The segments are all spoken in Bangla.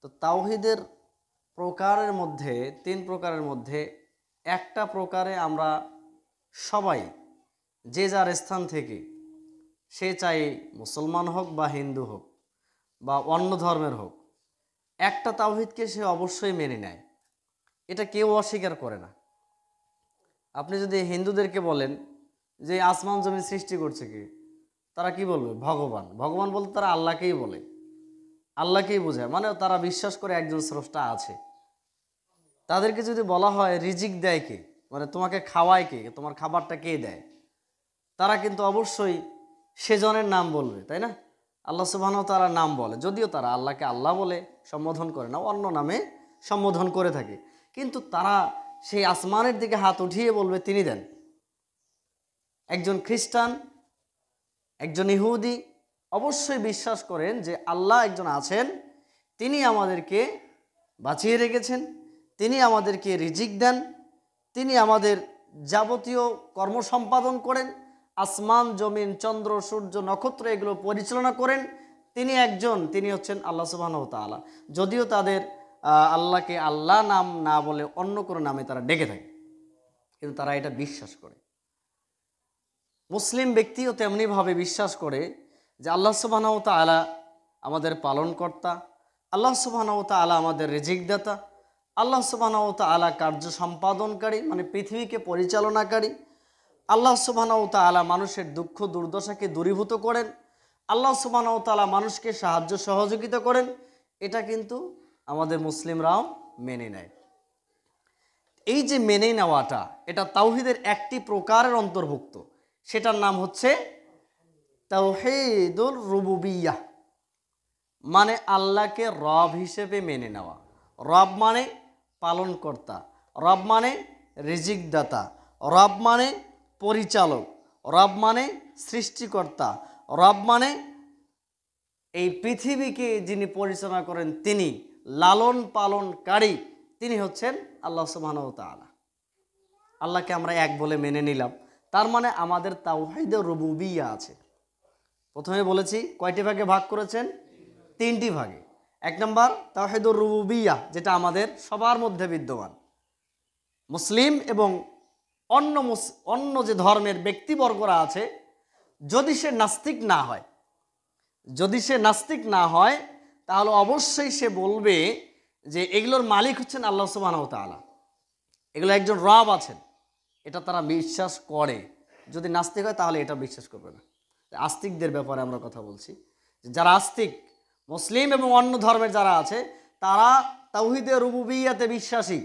তো তাওহীদের প্রকারের মধ্যে 3 প্রকারের মধ্যে একটা প্রকারে আমরা সবাই যে যার স্থান থেকে, সে চাই মুসলমান হোক বা হিন্দু হোক বা অন্য ধর্মের হোক, একটা তাওহীদকে সে অবশ্যই মেনে নেয়। এটা কেউ অস্বীকার করে না। আপনি যদি হিন্দুদেরকে বলেন যে আসমান জমিন সৃষ্টি করছে কে, তারা কি বলবে? ভগবান। ভগবান বলতে তারা আল্লাহকেই বলে, আল্লাহকেই বোঝায়, মানে তারা বিশ্বাস করে একজন স্রষ্টা আছে। তাদেরকে যদি বলা হয় রিজিক দেয় কে, মানে তোমাকে খাওয়ায় কে, তোমার খাবারটা কে দেয়, তারা কিন্তু অবশ্যই সেজনের নাম বলবে, তাই না? আল্লাহ সুবহানাহু ওয়া তাআলার নাম বলে, যদিও তারা আল্লাহকে আল্লাহ বলে সম্বোধন করে না, অন্য নামে সম্বোধন করে থাকে, কিন্তু তারা সেই আসমানের দিকে হাত উঠিয়ে বলবে তিনি দেন। একজন খ্রিস্টান, একজন ইহুদি অবশ্যই বিশ্বাস করেন যে আল্লাহ একজন আছেন, তিনি আমাদেরকে বাঁচিয়ে রেখেছেন, তিনি আমাদেরকে রিজিক দেন, তিনি আমাদের যাবতীয় কর্ম সম্পাদন করেন, আসমান জমিন চন্দ্র সূর্য নক্ষত্র এগুলো পরিচালনা করেন। তিনি একজন, তিনি হচ্ছেন আল্লাহ সুবহানাহু ওয়া তাআলা। যদিও তাদের আল্লাহকে আল্লাহ নাম না বলে অন্য কোনো নামে তারা ডেকে থাকে, কিন্তু তারা এটা বিশ্বাস করে। মুসলিম ব্যক্তিও তেমনিভাবে বিশ্বাস করে যে আল্লাহ সুবহানাহু ওয়া তাআলা আমাদের পালনকর্তা, আল্লাহ সুবহানাহু ওয়া তাআলা আমাদের রিজিকদাতা, আল্লাহ সুবহানাহু ওয়া তাআলা কার্য সম্পাদনকারী, মানে পৃথিবীকে পরিচালনাকারী, আল্লাহ সুবহানাহু ওয়া তাআলা মানুষের দুঃখ দুর্দশাকে দূরীভূত করেন, আল্লাহ সুবহানাহু ওয়া তাআলা মানুষকে সাহায্য সহযোগিতা করেন। এটা কিন্তু আমাদের মুসলিমরাও মেনে নেয়। এই যে মেনে নেওয়াটা, এটা তাওহীদের একটি প্রকারের অন্তর্ভুক্ত, সেটার নাম হচ্ছে তাওহীদুর রুবুবিয়্যাহ, মানে আল্লাহকে রব হিসেবে মেনে নেওয়া। রব মানে পালনকর্তা, রব মানে রিজিকদাতা, রব মানে পরিচালক, রব মানে সৃষ্টিকর্তা, রব মানে এই পৃথিবীকে যিনি পরিচালনা করেন, তিনি লালন পালনকারী, তিনি হচ্ছেন আল্লাহ সুবহানাহু ওয়া তাআলা। আল্লাহকে আমরা এক বলে মেনে নিলাম, তার মানে আমাদের তাওহীদে রুবুবিয়্যাহ আছে। প্রথমে বলেছি কয়টি ভাগে ভাগ করেছেন? 3টি ভাগে। 1 নম্বর তাওহীদুর রুবুবিয়্যাহ, যেটা আমাদের সবার মধ্যে বিদ্যমান। মুসলিম এবং অন্য যে ধর্মের ব্যক্তিবর্গরা আছে, যদি সে নাস্তিক না হয়, তাহলে অবশ্যই সে বলবে যে এগুলোর মালিক হচ্ছেন আল্লাহ সুবহানাহু ওয়া তাআলা, এগুলো একজন রব আছেন, এটা তারা বিশ্বাস করে। যদি নাস্তিক হয় তাহলে এটা বিশ্বাস করবে না। আস্তিকদের ব্যাপারে আমরা কথা বলছি, যারা আস্তিক, মুসলিম এবং অন্য ধর্মের যারা আছে, তারা তাওহীদে রুবুবিয়্যাতে বিশ্বাসী।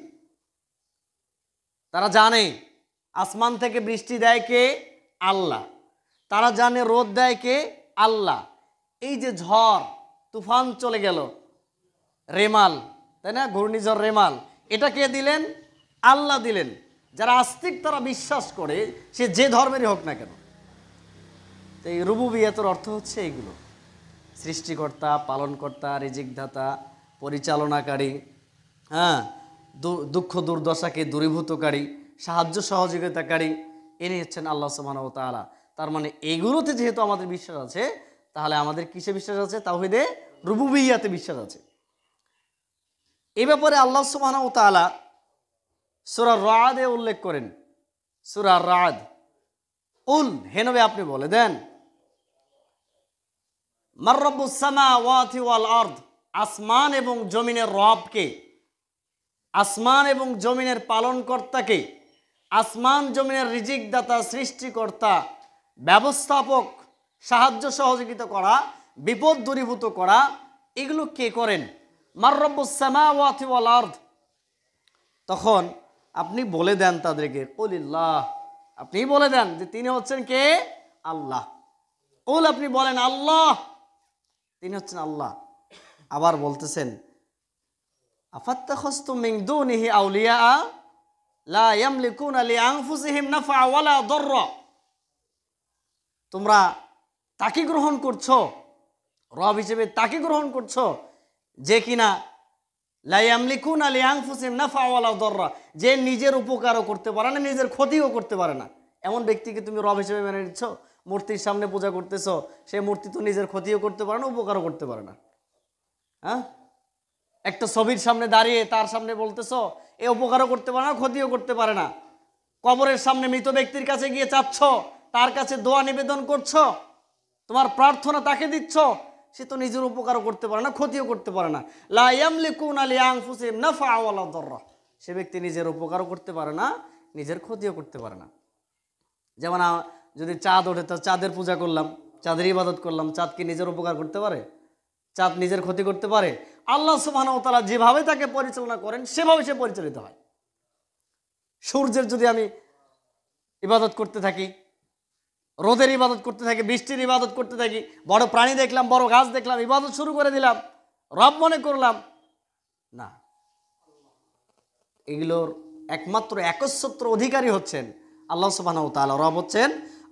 তারা জানে আসমান থেকে বৃষ্টি দেয় কে? আল্লাহ। তারা জানে রোদ দেয় কে? আল্লাহ। এই যে ঝড় তুফান চলে গেল, রেমাল, তাই না, ঘূর্ণিঝড় রেমাল, এটা কে দিলেন? আল্লাহ দিলেন। যারা আস্তিক তারা বিশ্বাস করে, সে যে ধর্মেরই হোক না কেন। তো এই রুবুবিয়্যাতের অর্থ হচ্ছে এইগুলো: সৃষ্টিকর্তা, পালনকর্তা, রিজিকদাতা, পরিচালনাকারী, হ্যাঁ, দুঃখ দুর্দশাকে দূরীভূতকারী, সাহায্য সহযোগিতাকারী, ইনি হচ্ছেন আল্লাহ সুবহানাহু ওয়া তাআলা। তার মানে এগুলোতে যেহেতু আমাদের বিশ্বাস আছে, তাহলে আমাদের কিসে বিশ্বাস আছে? তাওহীদে রুবুবিয়্যাতে বিশ্বাস আছে। এই ব্যাপারে আল্লাহ সুবহানাহু ওয়া তাআলা সূরা রা'দে উল্লেখ করেন। সূরা রা'দ, উল, হে নবী আপনি বলে দেন, মার রব্বুস সামাওয়াতি ওয়াল আরদ, আসমান এবং জমিনের রবকে, আসমান এবং জমিনের পালনকর্তাকে, আসমান জমিনের রিজিকদাতা, সৃষ্টিকর্তা, ব্যবস্থাপক, সাহায্য সহযোগিতা করা, বিপদ দূরীভূত করা, এগুলো কে করেন? মার রব্বুস সামাওয়াতি ওয়াল আরদ। তখন আপনি বলে দেন তাদেরকে, কুলিল্লাহ, আপনি বলে দেন যে তিনি হচ্ছেন কে? আল্লাহ। কুল, আপনি বলেন আল্লাহ, তিনি হচ্ছেন আল্লাহ। আবার বলতেছেন, আফাত্তাখাযতুম মিন দুনিহি আউলিয়া লা ইয়ামলিকুনা লিআনফুসিহিম নাফআ ওয়ালা দাররা। তোমরা তাকে গ্রহণ করছো রব হিসেবে, তাকে গ্রহণ করছো যে কিনা লা ইয়ামলিকুনা লিআনফুসিহিম নাফআ ওয়ালা দাররা, যে নিজের উপকারও করতে পারে না, নিজের ক্ষতিও করতে পারে না। এমন ব্যক্তিকে তুমি রব হিসেবে মেনে নিচ্ছ? মূর্তির সামনে পূজা করতেছো, সেই মূর্তি তো নিজের ক্ষতিও করতে পারে না, উপকারও করতে পারে না। হ্যাঁ, একটা ছবির সামনে দাঁড়িয়ে তার সামনে বলতেছো এ উপকারও করতে পারে না, ক্ষতিও করতে পারে না। কবরের সামনে মৃত ব্যক্তির কাছে গিয়ে চাচ্ছ, তার কাছে দোয়া নিবেদন করছো, তোমার প্রার্থনা তাকে দিচ্ছ, সে তো নিজের উপকারও করতে পারে না, ক্ষতিও করতে পারে না। লা ইয়ামলিকুনা লিআনফুসিহিম নাফআ ওয়ালা দাররা, সে ব্যক্তি নিজের উপকারও করতে পারে না, নিজের ক্ষতিও করতে পারে না। যেমন যদি চাঁদ ওঠে, তো চাঁদের পূজা করলাম, চাঁদের ইবাদত করলাম, চাঁদ কি নিজের উপকার করতে পারে? চাঁদ নিজের ক্ষতি করতে পারে? আল্লাহ সুবহানাহু ওয়া তাআলা যেভাবে তাকে পরিচালনা করেন সেভাবে সে পরিচালিত হয়। সূর্যের যদি আমি ইবাদত করতে থাকি, রোদের ইবাদত করতে থাকি, বৃষ্টির ইবাদত করতে থাকি, বড় প্রাণী দেখলাম, বড় গাছ দেখলাম, ইবাদত শুরু করে দিলাম, রব মনে করলাম, না, এগুলোর একমাত্র একচ্ছত্র অধিকারী হচ্ছেন আল্লাহ সুবহানাহু ওয়া তাআলা, রব হচ্ছেন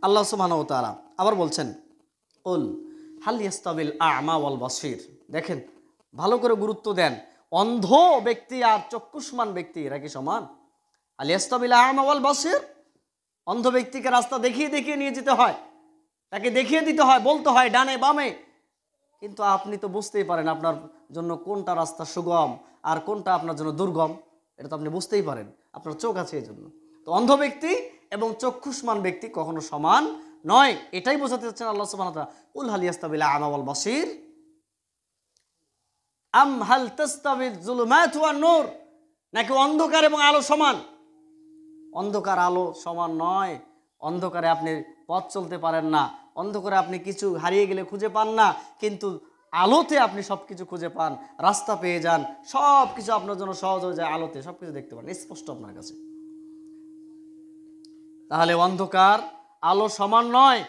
আল্লাহ সুবহানাহু ওয়া তাআলা। আবার বলছেন কুল হাল ইয়াস্তাবিল আ'মা ওয়াল বাসীর, দেখেন ভালো করে গুরুত্ব দেন, অন্ধ ব্যক্তি আর চক্ষুষ্মান ব্যক্তি এরা কি সমান? হাল ইয়াস্তাবিল আ'মা ওয়াল বাসীর, অন্ধ ব্যক্তিকে রাস্তা দেখিয়ে দেখিয়ে নিয়ে যেতে হয়, তাকে দেখিয়ে দিতে হয়, বলতে হয় ডানে বামে, কিন্তু আপনি তো বুঝতেই পারেন আপনার জন্য কোনটা রাস্তা সুগম আর কোনটা আপনার জন্য দুর্গম, এটা তো আপনি বুঝতেই পারেন, আপনার চোখ আছে এই জন্য। তো অন্ধ ব্যক্তি এবং চক্ষুষ্মান ব্যক্তি কখনো সমান নয়, এটাই বোঝাতে চাচ্ছেন আল্লাহ সুবহানাহু ওয়া তাআলা। কুল হাল ইয়াস্তাবিল আ'মা ওয়াল বাসীর আম হাল তাস্তাবিজ যুলুমাতু ওয়ান নূর, নাকি অন্ধকার এবং আলো সমান? অন্ধকার আলো সমান নয়। অন্ধকারে আপনি পথ চলতে পারেন না, অন্ধকারে আপনি কিছু হারিয়ে গেলে খুঁজে পান না, কিন্তু আলোতে আপনি সব কিছু খুঁজে পান, রাস্তা পেয়ে যান, সব কিছু আপনার জন্য সহজ হয়ে যায়, আলোতে সব কিছু দেখতে পান স্পষ্ট আপনার কাছে। তাহলে অন্ধকার আলো সমান নয়,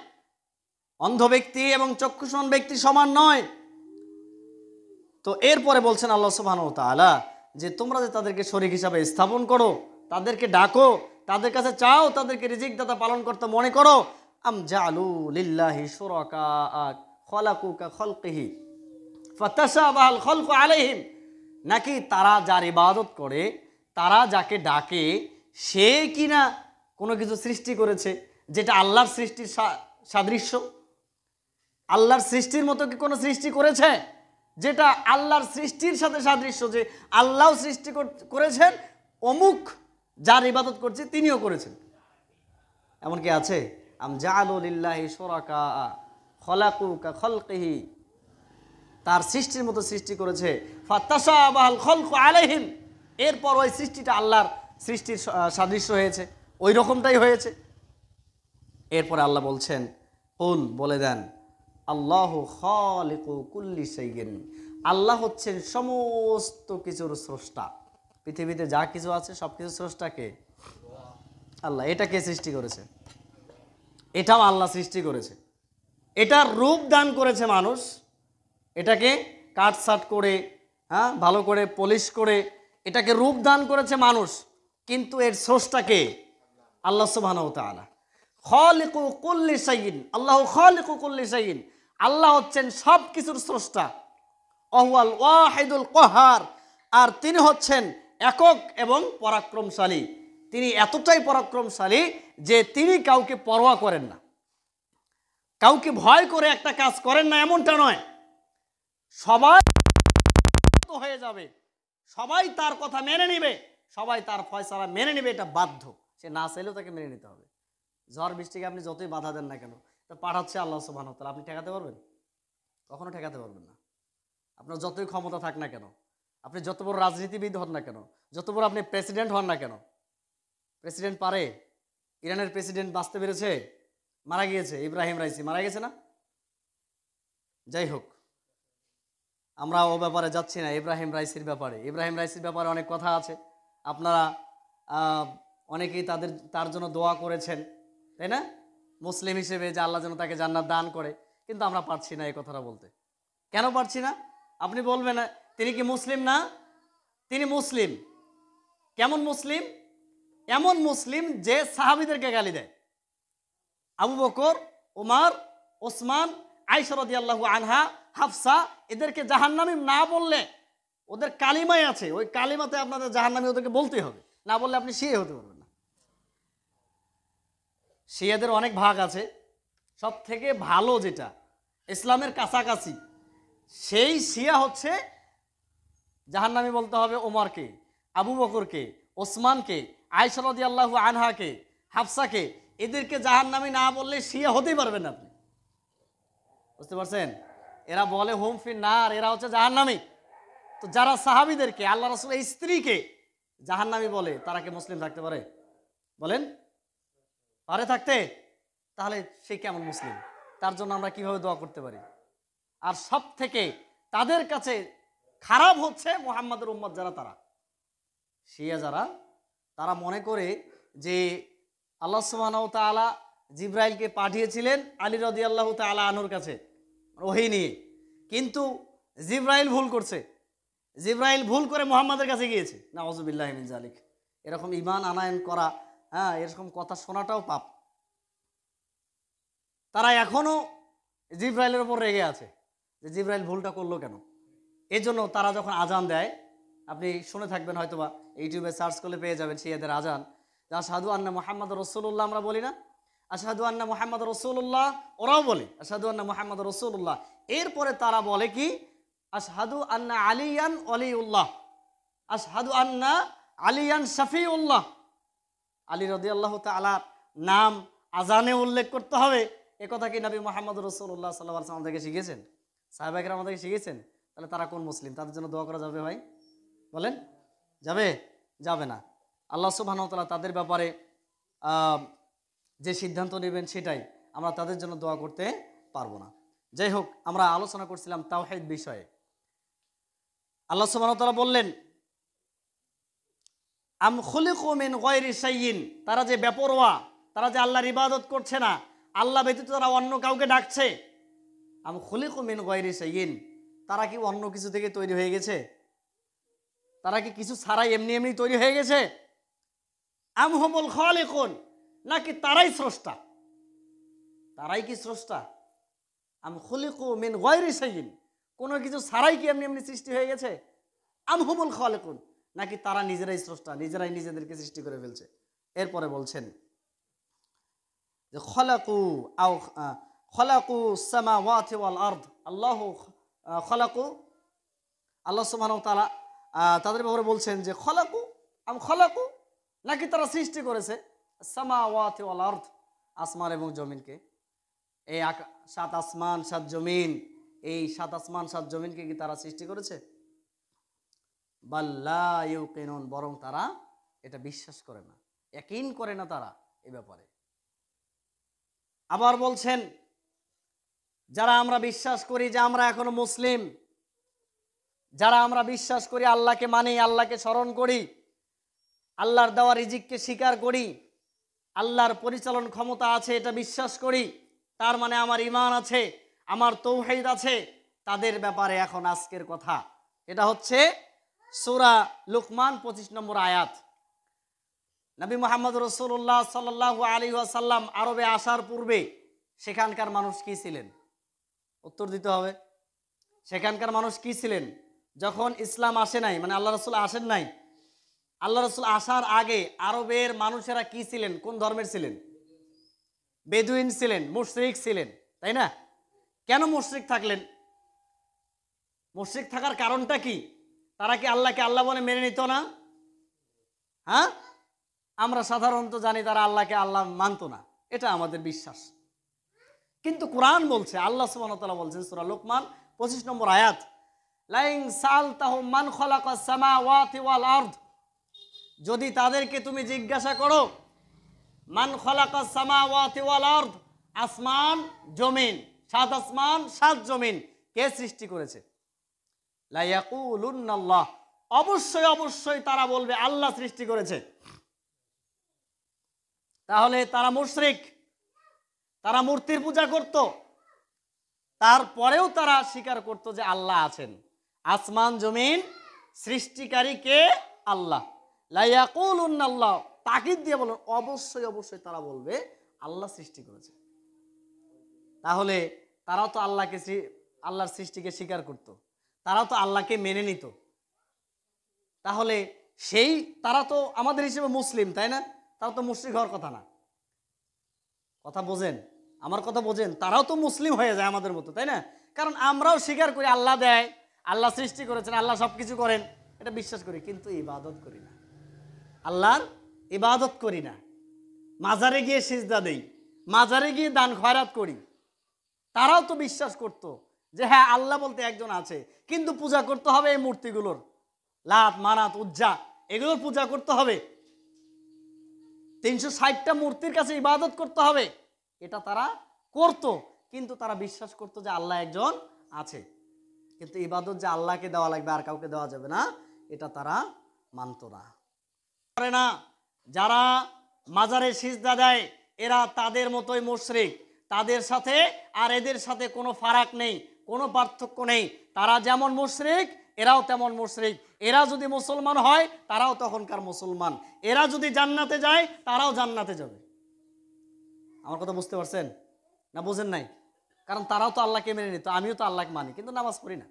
অন্ধ ব্যক্তি এবং চক্ষুষ্মান ব্যক্তি সমান নয়। তো এরপরে বলছেন আল্লাহ সুবহানাহু ওয়া তাআলা যে তোমরা যে তাদেরকে শরীক হিসাবে স্থাপন করো, তাদেরকে ডাকো, তাদের কাছে চাও, তাদেরকে রিজিক দাতা পালন করতে মনে করো, আম জালু লিল্লাহি শুরাকা খালাকু কা খালকিহি ফাতাশাবাহাল খালকু আলাইহিম, নাকি তারা যার ইবাদত করে, তারা যাকে ডাকে, সে কিনা কোনো কিছু সৃষ্টি করেছে যেটা আল্লাহর সৃষ্টির সাদৃশ্য? আল্লাহর সৃষ্টির মতো কি কোনো সৃষ্টি করেছে যেটা আল্লাহর সৃষ্টির সাথে সাদৃশ্য, যে আল্লাহ সৃষ্টি করেছেন, অমুক যার ইবাদত করছে তিনিও করেছেন? এমন কি আছে? আম জাআলু লিল্লাহি শুরাকা খালাকু কা খালকিহি, তার সৃষ্টির মতো সৃষ্টি করেছে, ফাতাশাবাহাল খালকু আলাইহিম, এরপর ওই সৃষ্টিটা আল্লাহর সৃষ্টির সাদৃশ্য হয়েছে, ওই রকমটাই হয়েছে। এরপরে আল্লাহ বলছেন কুল, বলে দেন, আল্লাহু খালিকু কুল্লি শাইইন, আল্লাহ হচ্ছেন সমস্ত কিছুর স্রষ্টা। পৃথিবীতে যা কিছু আছে সব কিছু স্রষ্টা কে? আল্লাহ। এটা কে সৃষ্টি করেছে? এটাও আল্লাহ সৃষ্টি করেছে। এটার রূপ দান করেছে মানুষ, এটাকে কাটসাট করে, ভালো করে পলিশ করে এটাকে রূপ দান করেছে মানুষ, কিন্তু এর স্রষ্টা কে? আল্লাহ সুবহানাহু ওয়া তাআলা। খালিকু কুল্লি শাইইন, আল্লাহু খালিকু কুল্লি শাইইন, আল্লাহ হচ্ছেন সব কিছুর স্রষ্টা। ওয়াহুয়াল ওয়াহিদুল কাহার, আর তিনি হচ্ছেন একক এবং পরাক্রমশালী। তিনি এতটাই পরাক্রমশালী যে তিনি কাউকে পরোয়া করেন না, কাউকে ভয় করে একটা কাজ করেন না, এমনটা নয়। সবাই হয়ে যাবে, সবাই তার কথা মেনে নিবে, সবাই তার ফয়সালা মেনে নিবে, এটা বাধ্য, সে না চাইলেও তাকে মেনে নিতে হবে। ঝড় বৃষ্টিকে আপনি যতই বাধা দেন না কেন, তা পাঠাচ্ছে আল্লাহ সুবহানাহু ওয়া তাআলা, আপনি ঠেকাতে পারবেন? কখনো ঠেকাতে পারবেন না। আপনার যতই ক্ষমতা থাক না কেন, আপনি যত বড় রাজনীতিবিদ হন না কেন, যত বড় আপনি প্রেসিডেন্ট হন না কেন, প্রেসিডেন্ট পারে? ইরানের প্রেসিডেন্ট বাঁচতে পেরেছে? মারা গিয়েছে, ইব্রাহিম রাইসি মারা গেছে না? যাই হোক, আমরা ও ব্যাপারে যাচ্ছি না। ইব্রাহিম রাইসির ব্যাপারে অনেক কথা আছে, আপনারা অনেকেই তার জন্য দোয়া করেছেন, তাই না? মুসলিম হিসেবে যে আল্লাহ যেন তাকে জান্নাত দান করে, কিন্তু আমরা পারছি না এই কথাটা বলতে। কেন পারছি না? আপনি বলবেন তিনি কি মুসলিম না? তিনি মুসলিম। কেমন মুসলিম? এমন মুসলিম যে সাহাবীদেরকে গালি দেয়। আবু বকর, ওমর, ওসমান, আয়েশা রাদিয়াল্লাহু আনহা, হাফসা, এদেরকে জাহান্নামী না বললে, ওদের কালিমায় আছে, ওই কালিমাতে আপনাদের জাহান্নামী ওদেরকে বলতেই হবে, না বললে আপনি শিয়া হতে পারবেন না। শিয়াদের অনেক ভাগ আছে, সব থেকে ভালো যেটা ইসলামের কাছাকাছি, সেই শিয়া হচ্ছে জাহান্নামী বলতে হবে ওমরকে, আবু বকরকে, ওসমানকে, আয়েশা রাদিয়াল্লাহু আনহাকে, হাফসাকে। এদেরকে জাহান্নামী না বললে শিয়া হতেই পারবেন না আপনি, বুঝতে পারছেন? এরা বলে হুম ফিন নার, এরা হচ্ছে জাহান্নামী। তো যারা সাহাবীদেরকে, আল্লাহ রাসূলের স্ত্রীকে জাহান্নামী বলে, তারা কি মুসলিম থাকতে পারে? বলেন, পারে থাকতে? তাহলে সে কেমন মুসলিম? তার জন্য আমরা কিভাবে দোয়া করতে পারি? আর সব থেকে তাদের কাছে খারাপ হচ্ছে মুহাম্মাদের উম্মত যারা, তারা শিয়া যারা, তারা মনে করে যে আল্লাহ সুবহানাহু ওয়া তাআলা জিবরাইলকে পাঠিয়েছিলেন আলী রাদিয়াল্লাহু তাআলা আনহুর কাছে ওহী নিয়ে, কিন্তু জিবরাইল ভুল করছে, জিবরাইল ভুল করে মুহাম্মাদের কাছে গিয়েছে। নাউযুবিল্লাহি মিন যালিক। এরকম ঈমান আনায়ন করা, হ্যাঁ, এরকম কথা শোনাটাও পাপ। তারা এখনো জিবরাইলের উপর রেগে আছে যে জিবরাইল ভুলটা করলো কেন। এই জন্য তারা যখন আজান দেয়, আপনি শুনে থাকবেন হয়তোবা, ইউটিউবে সার্চ করলে পেয়ে যাবেন শিয়াদের আজান, আশহাদু আন্না মুহাম্মাদুর রাসূলুল্লাহ আমরা বলি না, আশহাদু আন্না মুহাম্মাদুর রাসূলুল্লাহ, ওরাও বলে আশহাদু আন্না মুহাম্মাদুর রাসূলুল্লাহ। এরপরে তারা বলে কি, আশহাদু আন্না আলিয়ান ওয়ালিউল্লাহ, আশহাদু আন্না আলিয়ান শাফিউল্লাহ। আলী রাদিয়াল্লাহু তাআলা নাম আজানে উল্লেখ করতে হবে, এ কথা কি নবী মুহাম্মদ রাসূলুল্লাহ সাল্লাল্লাহু আলাইহি ওয়াসাল্লাম আমাদেরকে শিখিয়েছেন? সাহাবায়ে কেরাম আমাদেরকে শিখিয়েছেন? তাহলে তারা কোন মুসলিম? তাদের জন্য দোয়া করা যাবে ভাই? বলেন, যাবে? যাবে না। আল্লাহ সুবহানাহু ওয়া তাআলা তাদের ব্যাপারে যে সিদ্ধান্ত নেবেন সেটাই, আমরা তাদের জন্য দোয়া করতে পারবো না। যাই হোক, আমরা আলোচনা করছিলাম তাওহীদ বিষয়ে। আল্লাহ সুবহানাহু ওয়া তাআলা বললেন, আম খুলিকু মিন গায়রি শাইইন, তারা যে বেপরোয়া, তারা যে আল্লাহর ইবাদত করছে না, আল্লাহ ব্যতীত তারা অন্য কাউকে ডাকছে। আম খুলিকু মিন গায়রি শাইইন, তারা কি অন্য কিছু থেকে তৈরি হয়ে গেছে? তারা কি কিছু ছাড়াই এমনি এমনি তৈরি হয়ে গেছে? আম হুমুল খালিকুন, নাকি তারাই স্রষ্টা? তারাই কি স্রষ্টা? আম খুলিকু মিন গায়রি শাইইন, কোনো কিছু ছাড়াই কি এমনি এমনি সৃষ্টি হয়ে গেছে? আম হুমুল খালিকুন, নাকি তারা নিজেরাই স্রষ্টা, নিজেরাই নিজেদেরকে সৃষ্টি করে ফেলছে? এরপরে বলছেন যে খলাকু সামাওয়াতি ওয়াল আরদ, আল্লাহ সুবহানাহু ওয়া তাআলা তাদের ব্যাপারে বলছেন যে খলাকু, নাকি তারা সৃষ্টি করেছে সামাওয়াতি ওয়াল আরদ, আসমান এবং জমিনকে। এই 7 আসমান 7 জমিন, এই 7 আসমান 7 জমিনকে কি তারা সৃষ্টি করেছে? বাল লা ইউকিনুন, বরং তারা এটা বিশ্বাস করে না, ইয়াকিন করে না তারা এই ব্যাপারে। আবার বলছেন, যারা আমরা বিশ্বাস করি যে আমরা এখনো মুসলিম, যারা আমরা বিশ্বাস করি আল্লাহকে মানি, আল্লাহকে স্মরণ করি, আল্লাহর দেওয়া রিজিককে স্বীকার করি, আল্লাহর পরিচালন ক্ষমতা আছে এটা বিশ্বাস করি, তার মানে আমার ঈমান আছে, আমার তাওহীদ আছে, তাদের ব্যাপারে এখন আজকের কথা। এটা হচ্ছে সূরা লুকমান 25 নম্বর আয়াত। নবী মুহাম্মদ রাসূলুল্লাহ সাল্লাল্লাহু আলাইহি ওয়াসাল্লাম আরবে আসার পূর্বে সেখানকার মানুষ কি ছিলেন? উত্তর দিতে হবে। সেখানকার মানুষ কি ছিলেন? যখন ইসলাম আসে নাই, মানে আল্লাহ রাসূল আসেন নাই, আল্লাহ রাসূল আসার আগে আরবের মানুষেরা কি ছিলেন? কোন ধর্মের ছিলেন? বেদুইন ছিলেন, মুশরিক ছিলেন, তাই না? কেন মুশরিক থাকলেন? মুশরিক থাকার কারণটা কি? তারা কি আল্লাহকে আল্লাহ বলে মেনে নিত না? হ্যাঁ, আমরা সাধারণত জানি তারা আল্লাহকে আল্লাহ মানত না, এটা আমাদের বিশ্বাস। কিন্তু কোরআন বলছে, আল্লাহ সুবহানাহু ওয়া তাআলা বলছেন সূরা লুকমান 25 নম্বর আয়াত, লাইন সালতাহুম মান খালাকাস সামাওয়াতি ওয়াল আরদ, যদি তাদেরকে তুমি জিজ্ঞাসা করো মান খালাকাস সামাওয়াতি ওয়াল আরদ, আসমান জমিন, 7 আসমান 7 জমিন কে সৃষ্টি করেছে, লা ইয়াকুলুন্নাল্লাহ, অবশ্যই অবশ্যই তারা বলবে আল্লাহ সৃষ্টি করেছে। তাহলে তারা মুশরিক, তারা মূর্তির পূজা করত, তারপরেও তারা স্বীকার করত যে আল্লাহ আছেন, আসমান জমিন সৃষ্টিকারী কে? আল্লাহ। লা ইয়াকুলুন্নাল্লাহ, তাকিদ দিয়ে বলেন অবশ্যই অবশ্যই তারা বলবে আল্লাহ সৃষ্টি করেছে। তাহলে তারাও তো আল্লাহর সৃষ্টিকে স্বীকার করত, তারাও তো আল্লাহকে মেনে নিত। তাহলে তারা তো আমাদের হিসেবে মুসলিম, তাই না? তারা তো মুশরিক হওয়ার কথা না। কথা বোঝেন, আমার কথা বোঝেন? তারাও তো মুসলিম হয়ে যায় আমাদের মতো, তাই না? কারণ আমরাও স্বীকার করি আল্লাহ দেয়, আল্লাহ সৃষ্টি করেছেন, আল্লাহ সব কিছু করেন, এটা বিশ্বাস করি, কিন্তু ইবাদত করি না, আল্লাহর ইবাদত করি না। মাজারে গিয়ে সিজদা দেই, মাজারে গিয়ে দান খয়রাত করি। তারাও তো বিশ্বাস করত যে হ্যাঁ আল্লাহ বলতে একজন আছে, কিন্তু পূজা করতে হবে এই মূর্তিগুলোর, লাত মানাত উজ্জা, এগুলোর পূজা করতে হবে, 360টা মূর্তির কাছে ইবাদত করতে হবে, এটা তারা করত। কিন্তু তারা বিশ্বাস করত যে আল্লাহ একজন আছে, কিন্তু ইবাদত যে আল্লাহকে দেওয়া লাগবে আর কাউকে দেওয়া যাবে না, এটা তারা মানত না। করে না যারা মাজারে সিজদা দেয় এরা তাদের মতোই মুশরিক, তাদের সাথে আর এদের সাথে কোনো ফারাক নেই, কোনো পার্থক্য নেই। তারা যেমন মুশরিক এরাও তেমন মুশরিক। এরা যদি মুসলমান হয় তারাও তখনকার মুসলমান, এরা যদি জান্নাতে যায় তারাও জান্নাতে যাবে। আমার কথা বুঝতে পারছেন না? বুঝেন নাই? কারণ তারাও তো আল্লাহকে মেনে নিত, আমিও তো আল্লাহকে মানি, কিন্তু নামাজ পড়ি না।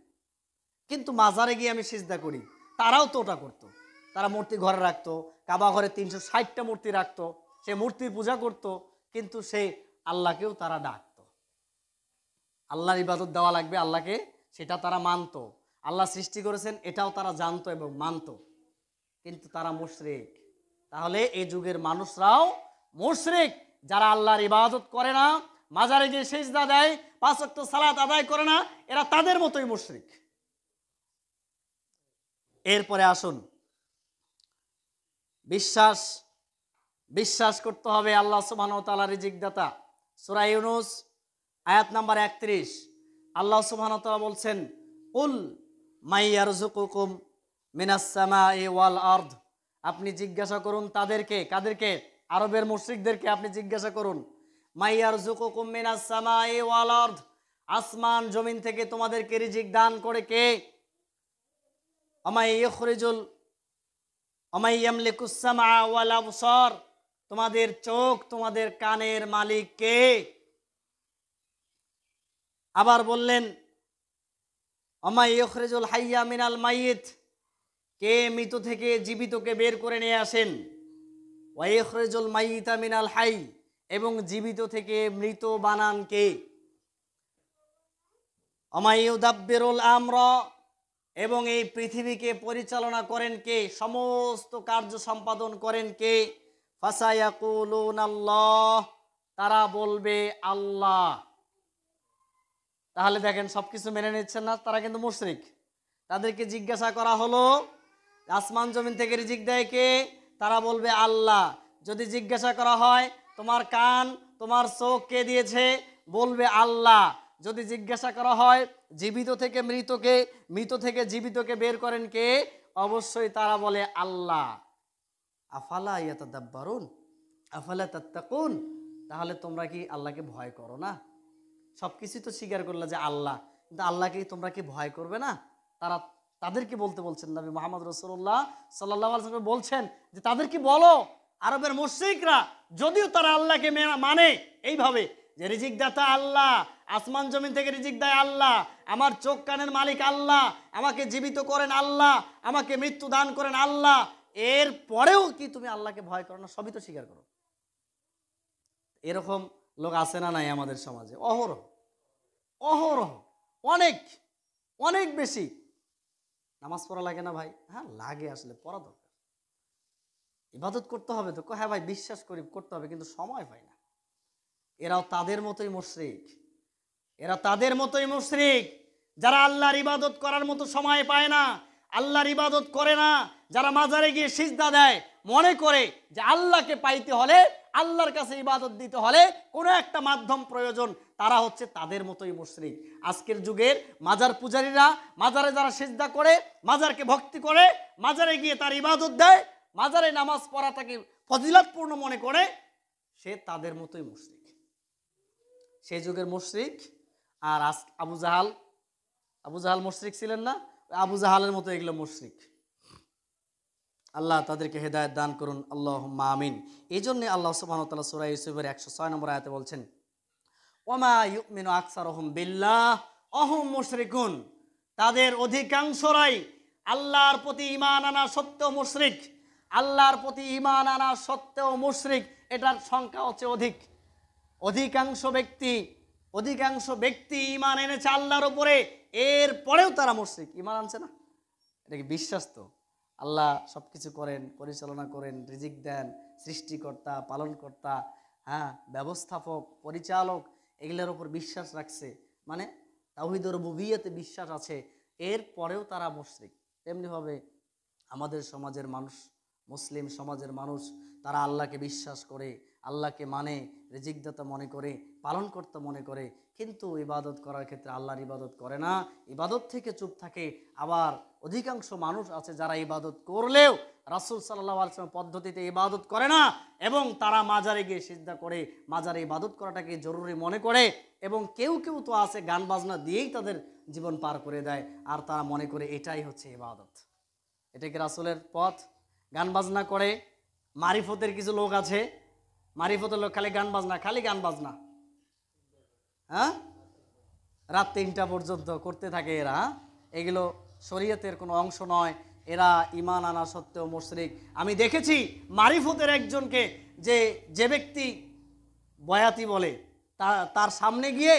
কিন্তু মাজারে গিয়ে আমি সিজদা করি, তারাও তো ওটা করতো। তারা মূর্তি ঘরে রাখতো, কাবা ঘরে 360টা মূর্তি রাখতো, সে মূর্তির পূজা করত, কিন্তু সে আল্লাহকেও তারা ডাকতো। আল্লাহর ইবাদত দেওয়া লাগবে আল্লাহকে, সেটা তারা মানতো। আল্লাহ সৃষ্টি করেছেন এটাও তারা জানতো এবং মানতো, কিন্তু তারা মুশরিক। তাহলে এই যুগের মানুষরাও মুশরিক, যারা আল্লাহর ইবাদত করে না, মাজারে গিয়ে সিজদা দেয়, 5 ওয়াক্ত সালাত আদায় করে না, এরা তাদের মতোই মুশরিক। এরপরে আসুন, বিশ্বাস করতে হবে আল্লাহ সুবহানাহু ওয়া তাআলা রিজিক দাতা। সূরা ইউনূস আয়াত নাম্বার 31, আল্লাহ সুবহানাহু ওয়া তাআলা বলছেন, কুল মাই ইয়ারযুকুকুম মিনাস সামাই ওয়াল আরদ। আপনি জিজ্ঞাসা করুন তাদেরকে, কাদেরকে? আরবের মুশরিকদেরকে আপনি জিজ্ঞাসা করুন, মাই ইয়ারযুকুকুম মিনাস সামাই ওয়াল আরদ, আসমান জমিন থেকে তোমাদেরকে রিজিক দান করে কে? আমাই ইখরিজুল আমাই ইয়ামলিকুস সামা ওয়াল আবসার, তোমাদের চোখ তোমাদের কানের মালিক কে? আবার বললেন, আমাই ইখরিজুল হাইয়া মিনাল মাইয়িত, কে মৃত থেকে জীবিতকে বের করে নিয়ে আসেন? ওয়া ইখরিজুল মাইয়িতা মিনাল হাই, এবং জীবিত থেকে মৃত বানান কে? আমাই ইউদাব্বিরুল আমরা, এবং এই পৃথিবীকে পরিচালনা করেন কে? সমস্ত কার্য সম্পাদন করেন কে? ফাসায়াকুলুনাল্লাহ, তারা বলবে আল্লাহ। তাহলে দেখেন সবকিছু মেনে নিচ্ছেন না, তারা কিন্তু মুশরিক। তাদেরকে জিজ্ঞাসা করা হলো আসমান জমিন থেকে রিজিক দেয় কে? তারা বলবে আল্লাহ। যদি জিজ্ঞাসা করা হয় তোমার কান তোমার চোখ কে দিয়েছে? বলবে আল্লাহ। যদি জিজ্ঞাসা করা হয় জীবিত থেকে মৃতকে, মৃত থেকে জীবিতকে বের করেন কে? অবশ্যই তারা বলে আল্লাহ। আফালা ইয়াতাদাব্বারুন আফালা তাত্তাকুন, তাহলে তোমরা কি আল্লাহকে ভয় করো না? সবকিছু তো স্বীকার করলে যে আল্লাহ, কিন্তু আল্লাহকে তোমরা কি ভয় করবে না? তাদেরকে বলছেন নবী মুহাম্মদ রাসূলুল্লাহ সাল্লাল্লাহু আলাইহি ওয়াসাল্লাম বলছেন যে তাদেরকে বলো, আরবের মুশরিকরা যদিও তারা আল্লাহকে মানে এইভাবে যে রিজিক দাতা আল্লাহ, আসমান জমিন থেকে রিজিক দেয় আল্লাহ, আমার চোখ কানের মালিক আল্লাহ, আমাকে জীবিত করেন আল্লাহ, আমাকে মৃত্যু দান করেন আল্লাহ, এর পরেও কি তুমি আল্লাহকে ভয় করো না? সবই তো স্বীকার করো। এরকম লোক আছে না নাই আমাদের সমাজে? অহরহ অহরহ, অনেক অনেক বেশি। নামাজ পড়া লাগে না ভাই? হ্যাঁ লাগে, আসলে পড়া দরকার। ইবাদত করতে হবে তো, হ্যাঁ ভাই বিশ্বাস করি করতে হবে, কিন্তু সময় পাই না। এরাও তাদের মতোই মুশরিক, এরা তাদের মতোই মুশরিক যারা আল্লাহর ইবাদত করার মতো সময় পায় না, আল্লাহর ইবাদত করে না, যারা মাজারে গিয়ে সিজদা দেয়, মনে করে যে আল্লাহকে পাইতে হলে, আল্লাহর কাছে ইবাদত দিতে হলে কোনো একটা মাধ্যম প্রয়োজন, তারা হচ্ছে তাদের মতোই মুশরিক। আজকের যুগের মাজার পূজারীরা, মাজারে যারা সিজদা করে, মাজারকে ভক্তি করে, মাজারে গিয়ে তার ইবাদত দেয়, মাজারে নামাজ পড়াটাকে ফজিলতপূর্ণ মনে করে, সে তাদের মতোই মুশরিক। সেই যুগের মুশরিক। আর আবু জাহাল মুশরিক ছিলেন না? আবু জাহালের মতো এগুলো মুশরিক। আল্লাহ তাদেরকে হেদায়েত দান করুন, আল্লাহুম্মা আমিন। এই জন্যে আল্লাহ সুবহানাহু ওয়া তাআলা সূরা ইউসুফের 106 নম্বর আয়াতে বলছেন, ওয়ামা ইউমিনু আকসারুহুম বিল্লাহ ওয়াহুম মুশরিকুন, তাদের অধিকাংশরাই আল্লাহর প্রতি ঈমান আনা সত্ত্বেও মুশরিক। আল্লাহর প্রতি ঈমান আনা সত্ত্বেও মুশরিক, এটার সংখ্যা হচ্ছে অধিক। অধিকাংশ ব্যক্তি ঈমান এনেছে আল্লাহর উপরে, এর পরেও তারা মুশরিক। ঈমান আনছে না? এটা কি বিশ্বাস? তো আল্লাহ সব কিছু করেন, পরিচালনা করেন, রিজিক দেন, সৃষ্টিকর্তা, পালনকর্তা, হ্যাঁ, ব্যবস্থাপক, পরিচালক, এগুলোর উপর বিশ্বাস রাখছে, মানে তাওহীদ রুবুবিয়্যাতে বিশ্বাস আছে, এর পরেও তারা মুশরিক। তেমনিভাবে আমাদের সমাজের মানুষ, মুসলিম সমাজের মানুষ, তারা আল্লাহকে বিশ্বাস করে, আল্লাহকে মানে, রিজিকদাতা মনে করে, পালনকর্তা মনে করে, কিন্তু ইবাদত করার ক্ষেত্রে আল্লাহর ইবাদত করে না, ইবাদত থেকে চুপ থাকে। আবার অধিকাংশ মানুষ আছে যারা ইবাদত করলেও রাসূল সাল্লাল্লাহু আলাইহি ওয়াসাল্লাম পদ্ধতিতে ইবাদত করে না, এবং তারা মাজারে গিয়ে সিজদা করে, মাজারে ইবাদত করাটাকে জরুরি মনে করে। এবং কেউ কেউ তো আছে গান বাজনা দিয়েই তাদের জীবন পার করে দেয়, আর তারা মনে করে এটাই হচ্ছে ইবাদত। এটা কি রাসূলের পথ? গান বাজনা করে, মারিফতের কিছু লোক আছে, মারিফতের লোক খালি গান বাজনা, খালি গান বাজনা, হ্যাঁ, রাত ৩টা পর্যন্ত করতে থাকে এরা। এগুলো শরীয়তের কোনো অংশ নয়, এরা ঈমান আনা সত্ত্বেও মুশরিক। আমি দেখেছি মারিফতের একজনকে, যে ব্যক্তি বয়াতি বলে, তার সামনে গিয়ে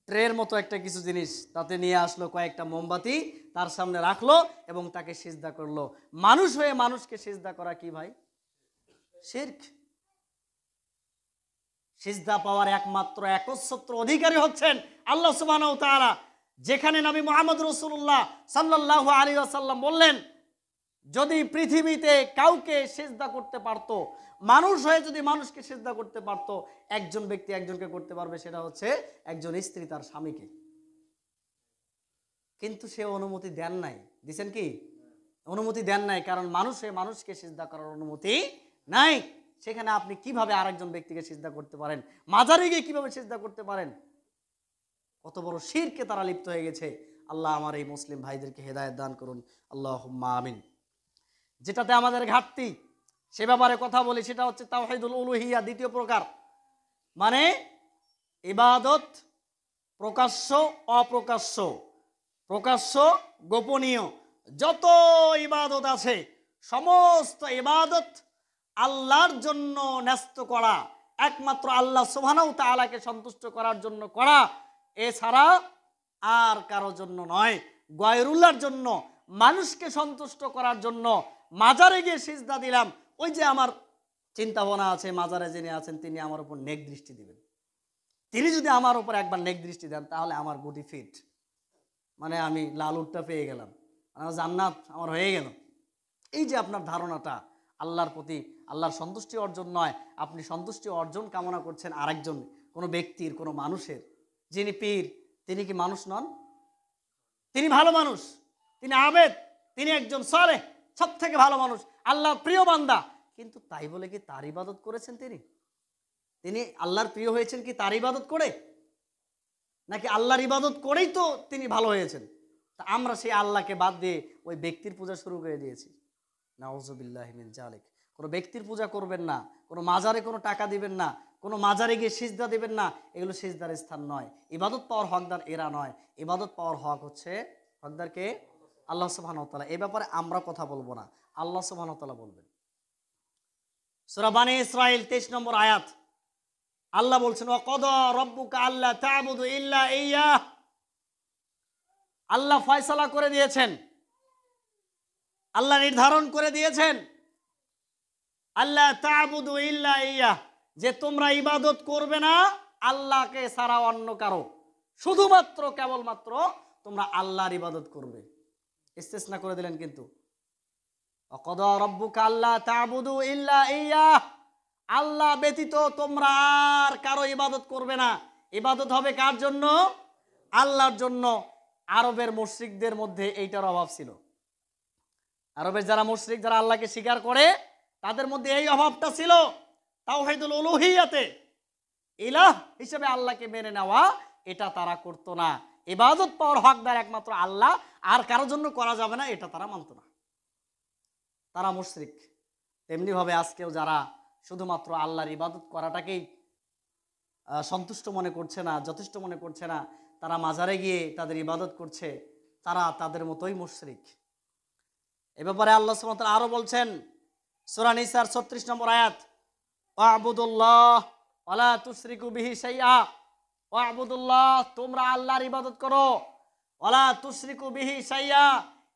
ট্রের মতো একটা কিছু জিনিস তাতে নিয়ে আসলো, কয়েকটা মোমবাতি তার সামনে রাখলো এবং তাকে সিজদা করলো। মানুষ হয়ে মানুষকে সিজদা করা কি ভাই? শিরক। সিজদা পাওয়ার একমাত্র একচ্ছত্র অধিকারী হচ্ছেন আল্লাহ সুবহানাহু ওয়া তাআলা। যেখানে নবী মুহাম্মদ রাসূলুল্লাহ সাল্লাল্লাহু আলাইহি ওয়াসাল্লাম বললেন, যদি পৃথিবীতে কাউকে সিজদা করতে পারতো, মানুষ হয়ে যদি মানুষকে সিজদা করতে পারতো, একজন ব্যক্তি একজনকে করতে পারবে, সেটা হচ্ছে একজন স্ত্রী তার স্বামীকে। কিন্তু সে অনুমতি দেন নাই। দিছেন কি? অনুমতি দেন নাই, কারণ মানুষ হয়ে মানুষকে সিজদা করার অনুমতি নাই। সেখানে আপনি কিভাবে আরেকজন ব্যক্তিকে সিজদা করতে পারেন? মাজারে গিয়ে কিভাবে সিজদা করতে পারেন? কত বড় শিরকে তারা লিপ্ত হয়ে গেছে। আল্লাহ আমার এই মুসলিম ভাইদেরকে হেদায়েত দান করুন, আল্লাহুম্মা আমিন। যেটাতে আমাদের ঘাটতি, সে ব্যাপারে কথা বলি, সেটা হচ্ছে তাওহীদুল উলুহিয়া, দ্বিতীয় প্রকার। মানে ইবাদত প্রকাশ্য, অপ্রকাশ্য, প্রকাশ্য, গোপনীয়, যত ইবাদত আছে সমস্ত ইবাদত আল্লাহর জন্য ন্যস্ত করা, একমাত্র আল্লাহ সুবহানাহু ওয়া তাআলাকে সন্তুষ্ট করার জন্য করা, এছাড়া আর কারো জন্য নয়। গয়রুল্লাহর জন্য, মানুষকে সন্তুষ্ট করার জন্য মাজারে গিয়ে সিজদা দিলাম, ওই যে আমার চিন্তা ভাবনা আছে, মাজারে যিনি আছেন তিনি আমার উপর নেক দৃষ্টি দিবেন। তিনি যদি আমার উপর একবার নেক দৃষ্টি দেন, তাহলে আমার গুটি ফিট, মানে আমি লাল উটটা পেয়ে গেলাম, আমার জান্নাত আমার হয়ে গেল। এই যে আপনার ধারণাটা আল্লাহর প্রতি, আল্লাহর সন্তুষ্টি অর্জন নয়, আপনি সন্তুষ্টি অর্জন কামনা করছেন আরেকজন, কোনো ব্যক্তির, কোনো মানুষের। যিনি পীর, তিনি কি মানুষ নন? তিনি ভালো মানুষ, তিনি আবেদ, তিনি একজন সালেহ, সব থেকে ভালো মানুষ, আল্লাহর প্রিয় বান্দা। কিন্তু তাই বলে কি তার ইবাদত করেছেন? তিনি আল্লাহর প্রিয় হয়েছেন কি তার ইবাদত করে? নাকি আল্লাহর ইবাদত করেই তো তিনি ভালো হয়েছেন? তা আমরা সেই আল্লাহকে বাদ দিয়ে ওই ব্যক্তির পূজা শুরু করে দিয়েছি। নাউযুবিল্লাহি মিন যালিক। কোনো ব্যক্তির পূজা করবেন না, কোনো মাজারে কোনো টাকা দিবেন না, কোনো মাজারে গিয়ে সিজদা দিবেন না, এগুলো সিজদার স্থান নয়। ইবাদত পাওয়ার হকদার এরা নয়, ইবাদত পাওয়ার হক হচ্ছে, হকদারকে আল্লাহ সুবহানাহু ওয়া তাআলা। এই ব্যাপারে আমরা কথা বলবো না, আল্লাহ সুবহানাহু ওয়া তাআলা বলবেন। সূরা বনী ইসরাঈল 23 নম্বর আয়াত, আল্লাহ বলছেন, ওয়াকাদা রাব্বুকা আল্লা তা'বুদু ইল্লা ইয়্যাহ। আল্লাহ ফয়সালা করে দিয়েছেন, আল্লাহ নির্ধারণ করে দিয়েছেন, আল্লাহ তা'বুদু ইল্লা ইয়্যাহ, যে তোমরা ইবাদত করবে না আল্লাহকে ছাড়া অন্য কারো, শুধুমাত্র কেবলমাত্র তোমরা আল্লাহর ইবাদত করবে। ইস্তিসনা করে দিলেন কিন্তু, ওয়াকাদা রাব্বুকা আল্লা তা'বুদু ইল্লা ইয়্যাহ, আল্লাহ ব্যতীত তোমরা আর কারো ইবাদত করবে না। ইবাদত হবে কার জন্য? আল্লাহর জন্য। আরবের মুশরিকদের মধ্যে এইটার অভাব ছিল। আরবের যারা মুশরিক, যারা আল্লাহকে স্বীকার করে, তাদের মধ্যে এই অভাবটা ছিল, তাওহীদুল উলুহিয়াতে ইলাহ হিসেবে আল্লাহকে মেনে নেওয়া, এটা তারা করতো না। ইবাদত পাওয়ার হকদার একমাত্র আল্লাহ, আর কারোর জন্য করা যাবে না, এটা তারা মানত না, তারা মুশরিক। তেমনিভাবে আজকেও যারা শুধুমাত্র আল্লাহর ইবাদত করাটাকেই সন্তুষ্ট মনে করছে না, যথেষ্ট মনে করছে না, তারা মাজারে গিয়ে তাদের ইবাদত করছে, তারা তাদের মতোই মুশরিক। এ ব্যাপারে আল্লাহ সুবহানাহু ওয়া তাআলা আরো বলছেন, সূরা নিসার 36 নম্বর আয়াত, ওয়া'বুদুল্লাহ ওয়া লা তুশরিকু বিহি শাইআ ওয়াবুদুল্লাহ, তোমরা আল্লাহর ইবাদত করো, ওয়ালা তুশরিকু বিহি শাইয়া,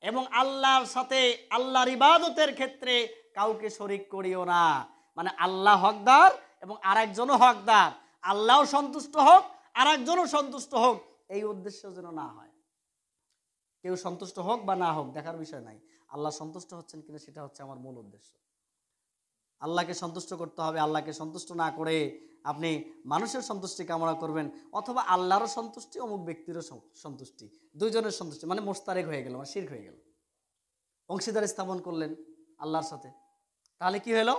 এবং আল্লাহর সাথে আল্লাহর ইবাদতের ক্ষেত্রে কাউকে শরীক করিও না। মানে আল্লাহ হকদার এবং আরেকজনও হকদার, আল্লাহও সন্তুষ্ট হোক আরেকজনও সন্তুষ্ট হোক, এই উদ্দেশ্য যেন না হয়। কেউ সন্তুষ্ট হোক বা না হোক দেখার বিষয় নাই, আল্লাহ সন্তুষ্ট হচ্ছেন কিনা সেটা হচ্ছে আমার মূল উদ্দেশ্য। আল্লাহকে সন্তুষ্ট করতে হবে। আল্লাহকে সন্তুষ্ট না করে আপনি মানুষের সন্তুষ্টি কামনা করবেন, অথবা আল্লাহরও সন্তুষ্টি অমুক ব্যক্তিরও সন্তুষ্টি, দুইজনের সন্তুষ্টি, মানে মোশতারেক হয়ে গেল, মানে শিরক হয়ে গেল, অংশীদার স্থাপন করলেন আল্লাহর সাথে, তাহলে কি হলো?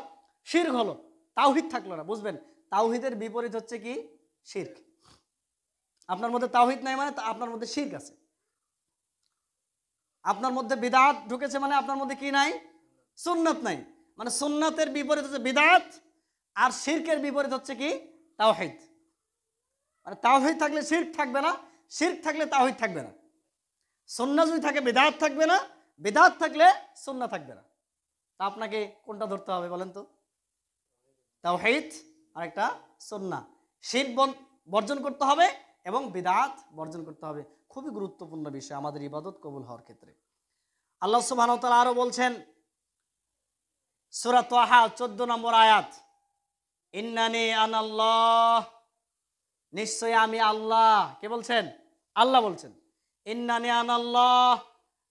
শিরক হলো, তাওহীদ থাকলো না। বুঝবেন, তাওহীদের বিপরীত হচ্ছে কি? শিরক। আপনার মধ্যে তাওহীদ নাই মানে আপনার মধ্যে শিরক আছে। আপনার মধ্যে বিদআত ঢুকেছে মানে আপনার মধ্যে কি নাই? সুন্নাত নাই। মানে সুন্নাতের বিপরীত হচ্ছে বিদআত, আর শিরকের বিপরীত হচ্ছে কি? তাওহীদ। মানে তাওহীদ থাকলে শিরক থাকবে না, শিরক থাকলে তাওহীদ থাকবে না। সুন্নাহ যদি থাকে বিদআত থাকবে না, বিদআত থাকলে সুন্নাহ থাকবে না। তা আপনাকে কোনটা ধরতে হবে বলেন তো? তাওহীদ আর একটা সুন্নাহ। শিরক বর্জন করতে হবে এবং বিদআত বর্জন করতে হবে। খুবই গুরুত্বপূর্ণ বিষয় আমাদের ইবাদত কবুল হওয়ার ক্ষেত্রে। আল্লাহ সুবহানাহু ওয়া তাআলা আরো বলছেন সূরা তাহা 14 নম্বর আয়াত, ইন্নানি আনাল্লাহ, নিশ্চয় আমি আল্লাহ। কে বলছেন? আল্লাহ বলছেন, ইন্নানি আনাল্লাহ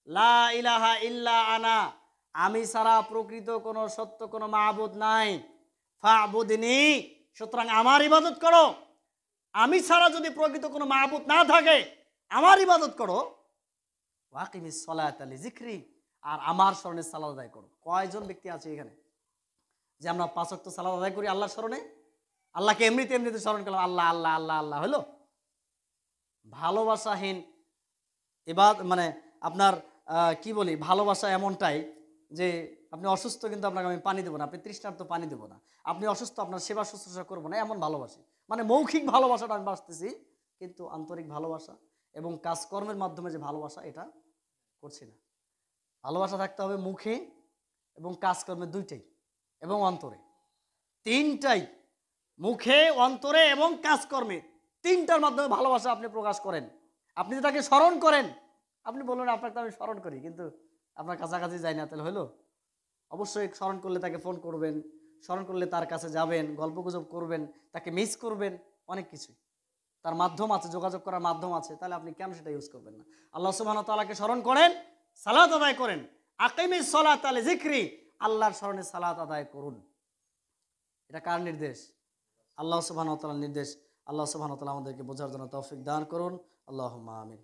লা ইলাহা ইল্লা আনা, আমি ছাড়া প্রকৃত কোনো সত্য কোনো মাবুদ নাই, ফাবুদনি, সুতরাং আমার ইবাদত করো। আমি ছাড়া যদি প্রকৃত কোনো মাবুদ না থাকে আমার ইবাদত করো। ওয়াকিমিস সালাতা লিযিকরি, আর আমার স্মরণে সালাত আদায় করো। কয়জন ব্যক্তি আছে এখানে যে আমরা 5 ওয়াক্ত সালাত আদায় করি আল্লাহর স্মরণে? আল্লাহকে এমনিতে এমনিতে স্মরণ করলাম, আল্লাহ আল্লাহ আল্লাহ আল্লাহ হলো? ভালোবাসাহীন মানে আপনার কি বলি, ভালোবাসা এমনটাই যে আপনি অসুস্থ কিন্তু আপনাকে আমি পানি দেবো না, আপনি তৃষ্ণার্ত পানি দেবো না, আপনি অসুস্থ আপনার সেবা শুশ্রূষা করবো না, এমন ভালোবাসি। মানে মৌখিক ভালোবাসাটা আমি বাসতেছি, কিন্তু আন্তরিক ভালোবাসা এবং কাজকর্মের মাধ্যমে যে ভালোবাসা, এটা করছি না। ভালোবাসা থাকতে হবে মুখে এবং কাজকর্মে, দুইটাই, এবং অন্তরে, তিনটাই, মুখে, অন্তরে এবং কাজকর্মে, তিনটার মাধ্যমে ভালোবাসা আপনি প্রকাশ করেন। আপনি যদি তাকে স্মরণ করেন, আপনি বললেন আপনাকে তো আমি স্মরণ করি কিন্তু আপনার কাছাকাছি যাই না, তাহলে হলো? অবশ্যই স্মরণ করলে তাকে ফোন করবেন, স্মরণ করলে তার কাছে যাবেন, গল্পগুজব করবেন, তাকে মিস করবেন, অনেক কিছু তার মাধ্যম আছে, যোগাযোগ করার মাধ্যম আছে, তাহলে আপনি কেন সেটা ইউজ করবেন না? আল্লাহ সুবহানাহু ওয়া তাআলাকে স্মরণ করেন, সালাত আদায় করেন, আকিমিস সালাতা লিযিকরি, আল্লাহর স্মরণে সালাত আদায় করুন। এটা কার নির্দেশ? আল্লাহ সুবহানাহু ওয়া তাআলার নির্দেশ। আল্লাহ সুবহানাহু ওয়া তাআলা আমাদেরকে বোঝার জন্য তৌফিক দান করুন। আল্লাহুম্মা আমিন।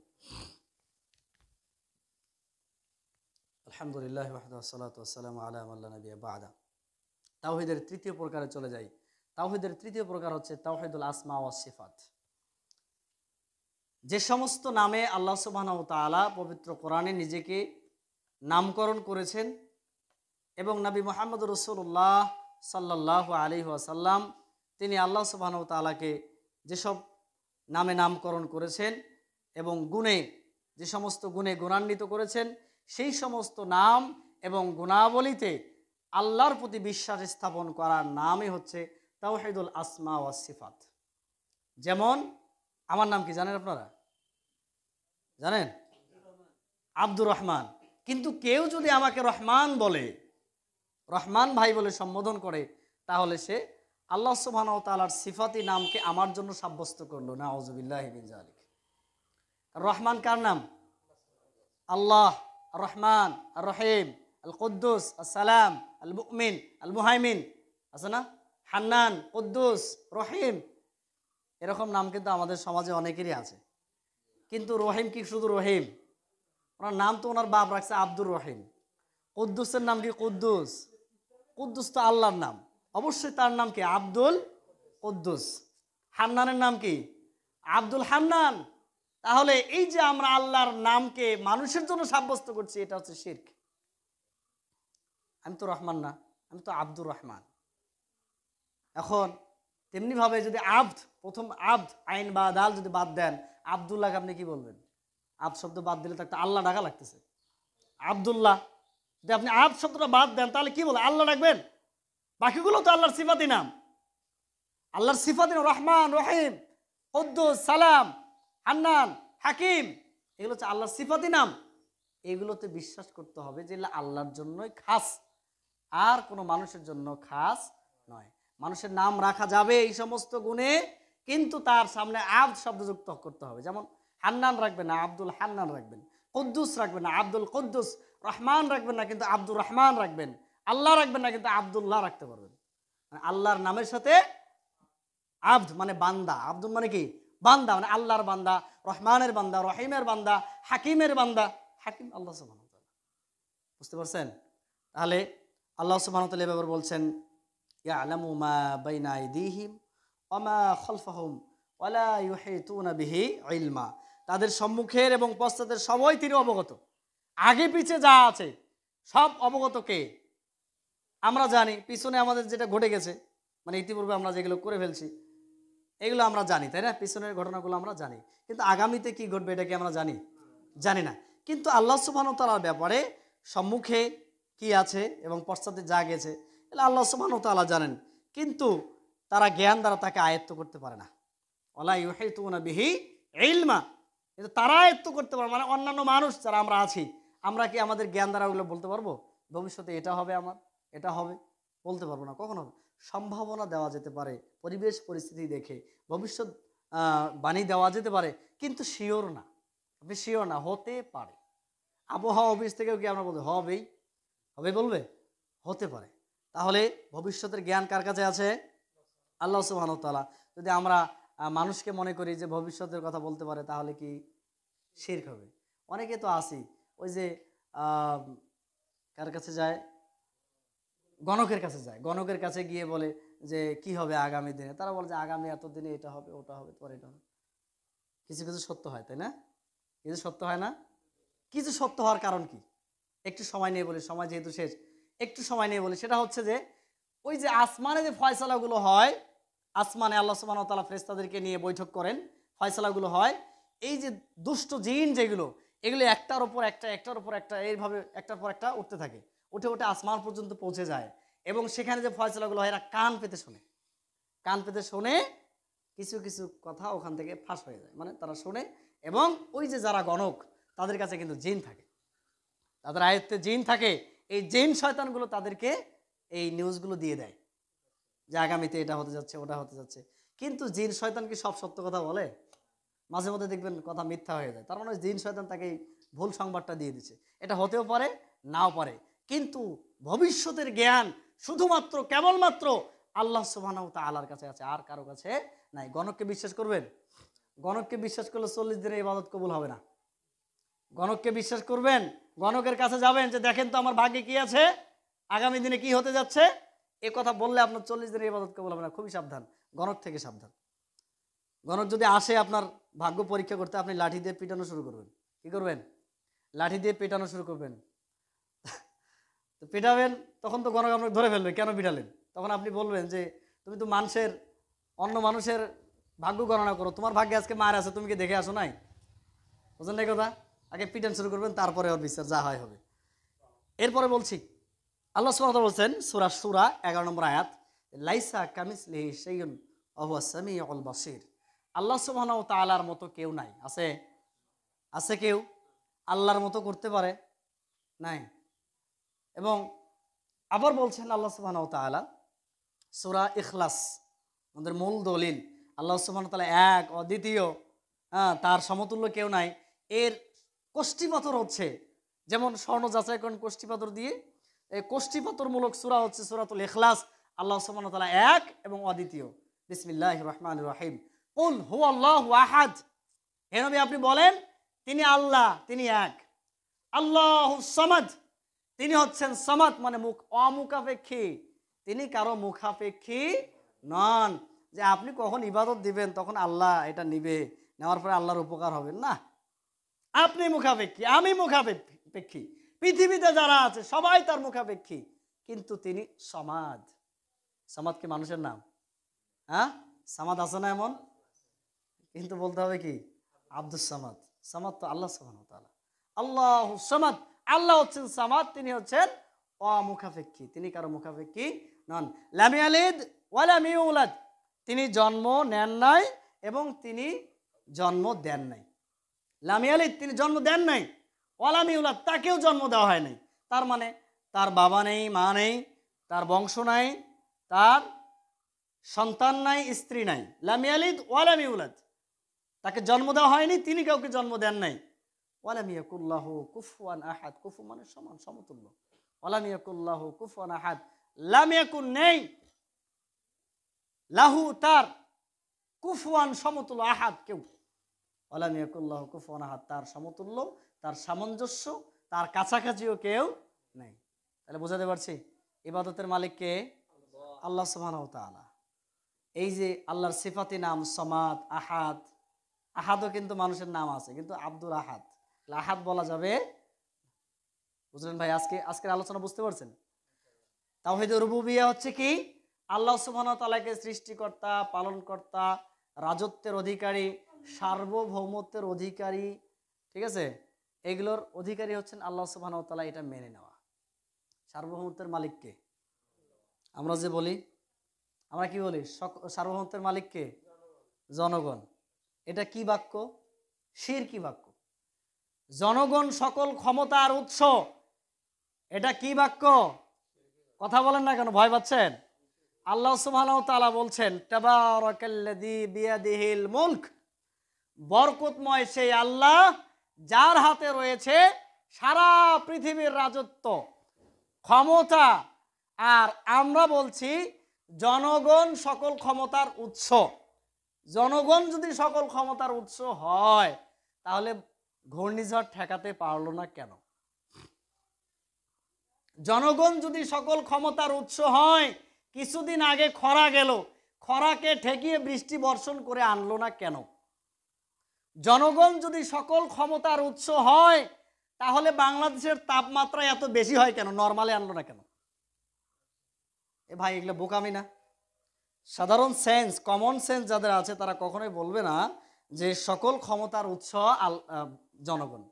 আলহামদুলিল্লাহ ওয়াহদাহু ওয়াসসালাতু ওয়াসসালামু আলা মান লা নাবিয়্যা বা'দা। তাওহীদের তৃতীয় প্রকারে চলে যাই। তাওহীদের তৃতীয় প্রকার হচ্ছে তাওহীদুল আসমা ওয়াস সিফাত। যে সমস্ত নামে আল্লাহ সুবহানাহু ওয়া তাআলা পবিত্র কোরআনে নিজেকে নামকরণ করেছেন এবং নবী মুহাম্মদ রাসূলুল্লাহ সাল্লাল্লাহু আলাইহি ওয়াসাল্লাম তিনি আল্লাহ সুবহানাহু ওয়া তাআলাকে যেসব নামে নামকরণ করেছেন এবং গুণে যে সমস্ত গুণে গুণান্বিত করেছেন, সেই সমস্ত নাম এবং গুণাবলীতে আল্লাহর প্রতি বিশ্বাস স্থাপন করার নামই হচ্ছে তাওহীদুল আসমা ওয়াস সিফাত। যেমন আমার নাম কি জানেন আপনারা? জানেন? আব্দুর রহমান। কিন্তু কেউ যদি আমাকে রহমান বলে, রহমান ভাই বলে সম্বোধন করে, তাহলে সে আল্লাহ সুবহানাহু ওয়া তাআলার সিফাতি নামকে আমার জন্য সাব্যস্ত করলো। নাউযুবিল্লাহি মিন যালিক। রহমান কার নাম? আল্লাহ। আর রহমান, আর রহিম, আল কুদ্দুস, আসসালাম, আল মুমিন, আল মুহাইমিন, আছে না? হান্নান, কুদ্দুস, রহিম, এরকম নাম কিন্তু আমাদের সমাজে অনেকেরই আছে। কিন্তু রহিম কি শুধু রহিম? ওনার নাম তো ওনার বাপ রাখছে আব্দুর রহিম। কুদ্দুসের নাম কি কুদ্দুস? কুদ্দুস তো আল্লাহর নাম, অবশ্যই তার নাম কি? আব্দুল কুদ্দুস। হান্নানের নাম কি? আব্দুল হান্নান। তাহলে এই যে আমরা আল্লাহর নামকে মানুষের জন্য সাব্যস্ত করছি, এটা হচ্ছে শিরক। আমি তো রহমান না, আমি তো আব্দুর রহমান। এখন তেমনি ভাবে যদি আব্দ, প্রথম আব্দ, আইন বা দাল যদি বাদ দেন, আব্দুল্লাহকে আপনি কি বলবেন? আব্দ শব্দ বাদ দিলে তো একটা আল্লাহ ডাকা লাগতেছে, আব্দুল্লাহ। যদি আপনি আব্দ শব্দটা বাদ দেন তাহলে কি বলে? আল্লাহ ডাকবেন? বাকিগুলো তো আল্লাহর সিফাতি নাম। আল্লাহর সিফাতি রহমান, রহিম, কুদ্দুস, সালাম, হান্নান, হাকিম, এগুলো হচ্ছে আল্লাহর সিফাতি নাম। এগুলোতে বিশ্বাস করতে হবে যে এগুলো আল্লাহর জন্যই খাস, আর কোনো মানুষের জন্য খাস নয়। মানুষের নাম রাখা যাবে এই সমস্ত গুণে, কিন্তু তার সামনে আব্দ শব্দ যুক্ত করতে হবে। যেমন হান্নান রাখবেন না, আব্দুল হান্নান রাখবেন। কুদ্দুস রাখবেন না, আব্দুল কুদ্দুস। রহমান রাখবেন না, কিন্তু আব্দুর রহমান রাখবেন। আল্লাহ রাখবেন না, কিন্তু আব্দুল্লাহ রাখতে পারবেন। মানে আল্লাহর নামের সাথে আব্দ মানে বান্দা, আব্দুল মানে কি বান্দা, মানে আল্লাহর বান্দা, রহমানের বান্দা, রহিমের বান্দা, হাকিমের বান্দা। হাকিম আল্লাহ সুবহানাহু ওয়া তাআলা। বুঝতে পারছেন? তাহলে আল্লাহ সুবহানাহু ওয়া তাআলা এভাবে বলছেন, ইয়ালামু মা বাইনা আইদিহিম ওয়া মা খালফাহুম ওয়া লা ইউহিতুনা বিহি ইলমা। তাদের সম্মুখের এবং পশ্চাতের সবই তিনি অবগত। আগে পিছে যা আছে সব অবগত কে? আমরা জানি পিছনে আমাদের যেটা ঘটে গেছে, মানে ইতিপূর্বে আমরা যেগুলো করে ফেলছি এগুলো আমরা জানি, তাই না? পিছনের ঘটনাগুলো আমরা জানি, কিন্তু আগামীতে কি ঘটবে এটা কি আমরা জানি? জানি না। কিন্তু আল্লাহ সুবহানাহু ওয়া তাআলার ব্যাপারে সম্মুখে কি আছে এবং পশ্চাতে যা গেছে এটা আল্লাহ সুবহানাহু ওয়া তাআলা জানেন, কিন্তু তারা জ্ঞান দ্বারা তাকে আয়ত্ত করতে পারে না। ওয়ালা ইউহিতুনা বিহি ইলমা, কিন্তু তারা আয়ত্ত করতে পারে, মানে অন্যান্য মানুষ যারা আমরা আছি, আমরা কি আমাদের জ্ঞান দ্বারা ওগুলো বলতে পারবো ভবিষ্যতে এটা হবে, আমার এটা হবে? বলতে পারবো না। কখনো সম্ভাবনা দেওয়া যেতে পারে, পরিবেশ পরিস্থিতি দেখে ভবিষ্যৎ বাণী দেওয়া যেতে পারে, কিন্তু শিওর না। আপনি শিওর না, হতে পারে। আবহাওয়া অফিস থেকেও কি আমরা বলতে হবেই হবে বলবে? হতে পারে। তাহলে ভবিষ্যতের জ্ঞান কার কাছে আছে? আল্লাহ সুবহানাহু ওয়া তাআলা। যদি আমরা মানুষকে মনে করি যে ভবিষ্যতের কথা বলতে পারে, তাহলে কি শিরক হবে? অনেকে তো আসি ওই যে কার কাছে যায়, গণকের কাছে যায়, গণকের কাছে গিয়ে বলে যে কি হবে আগামী দিনে। তারা বলে যে আগামী এত দিনে এটা হবে, ওটা হবে, পরে এটা হবে। কিছু কিছু সত্য হয়, তাই না? কিছু সত্য হয় না? কিছু সত্য হওয়ার কারণ কি? একটু সময় নিয়ে বলি, সময় যেহেতু শেষ, একটু সময় নিয়ে বলি। সেটা হচ্ছে যে ওই যে আসমানে যে ফয়সালাগুলো হয়, আসমানে আল্লাহ সুবহানাহু ওয়া তাআলা ফেরেশতাদেরকে নিয়ে বৈঠক করেন, ফয়সালাগুলো হয়। এই যে দুষ্ট জিন যেগুলো, এগুলো একটার উপর একটা, একটার উপর একটা, এইভাবে একটার পর একটা উঠতে থাকে, উঠে উঠে আসমান পর্যন্ত পৌঁছে যায়। এবং সেখানে যে ফয়সালাগুলো হয় এরা কান পেতে শোনে, কান পেতে শোনে। কিছু কিছু কথা ওখান থেকে ফাঁস হয়ে যায়, মানে তারা শোনে। এবং ওই যে যারা গণক, তাদের কাছে কিন্তু জিন থাকে, তাদের আয়ত্তে জিন থাকে। এই জিন শয়তানগুলো তাদেরকে এই নিউজগুলো দিয়ে দেয় যে আগামীতে এটা হতে যাচ্ছে, ওটা হতে যাচ্ছে। কিন্তু জিন শয়তান কি সব সত্য কথা বলে? মাঝে মধ্যে দেখবেন কথা মিথ্যা হয়ে যায়। তার মানে জিন শয়তান তাকে ভুল সংবাদটা দিয়ে দিচ্ছে। এটা হতেও পারে, নাও পারে। কিন্তু ভবিষ্যতের জ্ঞান শুধুমাত্র কেবলমাত্র আল্লাহ সুবহানাহু ওয়া তাআলার কাছে আছে, আর কারো কাছে নাই। গণককে বিশ্বাস করবেন? গণককে বিশ্বাস করলে 40 দিনের ইবাদত কবুল হবে না। গণককে বিশ্বাস করবেন? গণকের কাছে যাবেন যে দেখেন তো আমার ভাগ্যে কি আছে, আগামী দিনে কি হতে যাচ্ছে, এ কথা বললে আপনার 40 দিনের ইবাদত কবুল হবে না। খুবই সাবধান, গণক থেকে সাবধান। গণক যদি আসে আপনার ভাগ্য পরীক্ষা করতে, আপনি লাঠি দিয়ে পিটানো শুরু করবেন। কি করবেন? লাঠি দিয়ে পিটানো শুরু করবেন। তো পিটাবেন, তখন তো গণক আপনাকে ধরে ফেলবে, কেন পিটালেন? তখন আপনি বলবেন যে তুমি তো মানুষের, অন্য মানুষের ভাগ্য গণনা করো, তোমার ভাগ্যে আজকে মার আছে, তুমি কি দেখে আসো নাই? বুঝলেন এই কথা? আগে পিটান শুরু করবেন, তারপরে ওর বিচার যা হয় হবে। এরপরে বলছি, আল্লাহ সুবহানাহু ওয়া তাআলা বলছেন সূরা সূরা 11 নম্বর আয়াত, লাইসা কামিসলিহি শাইউন ওয়া হুয়াস সামিউল বাসীর। আল্লাহ সুবহানাহু ওয়া তাআলার মতো কেউ নাই। আছে? আছে কেউ আল্লাহর মতো করতে পারে? নাই। এবং আবার বলছেন আল্লাহ সুবহানাহু ওয়া তাআলা সূরা ইখলাস, আমাদের মূল দলিল, আল্লাহ সুবহানাহু ওয়া তাআলা এক, অদ্বিতীয়, তার সমতুল্য কেউ নাই। এর কোষ্ঠীপাথর হচ্ছে, যেমন স্বর্ণ যাচাই করেন কোষ্ঠীপাথর দিয়ে, এই কোষ্ঠীপাথরমূলক সূরা হচ্ছে সূরাতুল ইখলাস। আল্লাহ সুবহানাহু ওয়া তাআলা এক এবং অদ্বিতীয়। বিসমিল্লাহির রহমানির রহিম, কুল হুয়াল্লাহু আহাদ। হে নবী আপনি বলেন তিনি আল্লাহ, তিনি এক। আল্লাহুস সামাদ, তিনি হচ্ছেন সামাদ, মানে মুখ অমুখাপেক্ষী, তিনি কারো মুখাপেক্ষী নন। যে আপনি কখন ইবাদত দিবেন তখন আল্লাহ এটা নিবে, নেওয়ার পরে আল্লাহর উপকার হবে না। আপনি মুখাপেক্ষী, আমি মুখাপেক্ষী, পৃথিবীতে যারা আছে সবাই তার মুখাপেক্ষী, কিন্তু তিনি সমাদ। সমাদ কি মানুষের নাম? হ্যাঁ, সামাদ আছে না এমন? কিন্তু বলতে হবে কি আব্দুস সামাদ। সামাদ তো আল্লাহ সুবহানাহু ওয়া তাআলা। আল্লাহু সামাদ, আল্লাহ হচ্ছেন সামাদ, তিনি হচ্ছেন অমুখাপেক্ষী, তিনি কারো মুখাপেক্ষী নন। লাম ইয়ালিদ ওয়া লাম ইউলাদ, তিনি জন্ম নেন নাই এবং তিনি জন্ম দেন নাই। লাম ইয়ালিদ, তিনি জন্ম দেন নাই। ওয়ালাম ইউলাদ, তাকেও জন্ম দেওয়া হয় নাই। তার মানে তার বাবা নেই, মা নেই, তার বংশ নাই, তার সন্তান নাই, স্ত্রী নাই। লাম ইয়ালিদ ওয়ালাম ইউলাদ, তাকে জন্ম দেওয়া হয়নি, তিনি কাউকে জন্ম দেন নাই। ওয়ালাম ইয়াকুল্লাহু কুফুয়ান আহাদ, কুফু মানে সমান, সমতুল্য। ওয়ালাম ইয়াকুল্লাহু কুফুয়ান আহাদ, লাম ইয়াকুন নেই, লাহু তার, কুফুয়ান সমতুল্য, আহাদ কেউ। ওয়ালাম ইয়াকুল্লাহু কুফুয়ান আহাদ, তার সমতুল্য, তার সামঞ্জস্য, তার কাছাকাছিও কেউ নেই। তাহলে বোঝাতে পারছি ইবাদতের মালিক কে? আল্লাহ সুবহানাহু ওয়া তাআলা। এই যে আল্লাহর সিফাতি নাম সমাদ, আহাদ, আহাদও কিন্তু মানুষের নাম আছে, কিন্তু আব্দুল আহাদ, আহাদ বলা যাবে। বুঝলেন ভাই? আজকের আলোচনা বুঝতে পারছেন? তাওহীদুর রুবুবিয়্যাহ হচ্ছে কি? আল্লাহ সুবহানাহু ওয়া তাআলাকে সৃষ্টিকর্তা, পালনকর্তা, রাজত্বের অধিকারী, সার্বভৌমত্বের অধিকারী, ঠিক আছে, এগুলোর অধিকারী হচ্ছেন আল্লাহ সুবহানাহু ওয়া তাআলা, এটা মেনে নেওয়া। সার্বভৌমত্বের মালিককে আমরা যে বলি, আমরা কি বলি? সার্বভৌমত্বের মালিককে জনগণ। এটা কি বাক্য? শিরকি বাক্য। জনগণ সকল ক্ষমতার উৎস, এটা কি বাক্য? কথা বলেন না কেন, ভয় পাচ্ছেন? আল্লাহ সুবহানাহু ওয়া তাআলা বলছেন তাবারাকাল্লাযী বিয়াদিহিল মুলক, বরকতময় সেই আল্লাহ যার হাতে রয়েছে সারা পৃথিবীর রাজত্ব, ক্ষমতা। আর আমরা বলছি জনগণ সকল ক্ষমতার উৎস। জনগণ যদি সকল ক্ষমতার উৎস হয়, তাহলে ঘূর্ণিঝড় ঠেকাতে পারলো না কেন? জনগণ যদি সকল ক্ষমতার উৎস হয়, কিছুদিন আগে খরা গেল, খরাকে ঠেকিয়ে বৃষ্টি বর্ষণ করে আনলো না কেন? জনগণ যদি সকল ক্ষমতার উৎস হয়, তাহলে বাংলাদেশের তাপমাত্রা এত বেশি হয় কেন? নরমালে আনলো না কেন? এ ভাই, এগুলো বোকামি না? সাধারণ সেন্স, কমন সেন্স যাদের আছে, তারা কখনোই বলবে না যে সকল ক্ষমতার উৎস জনগণ।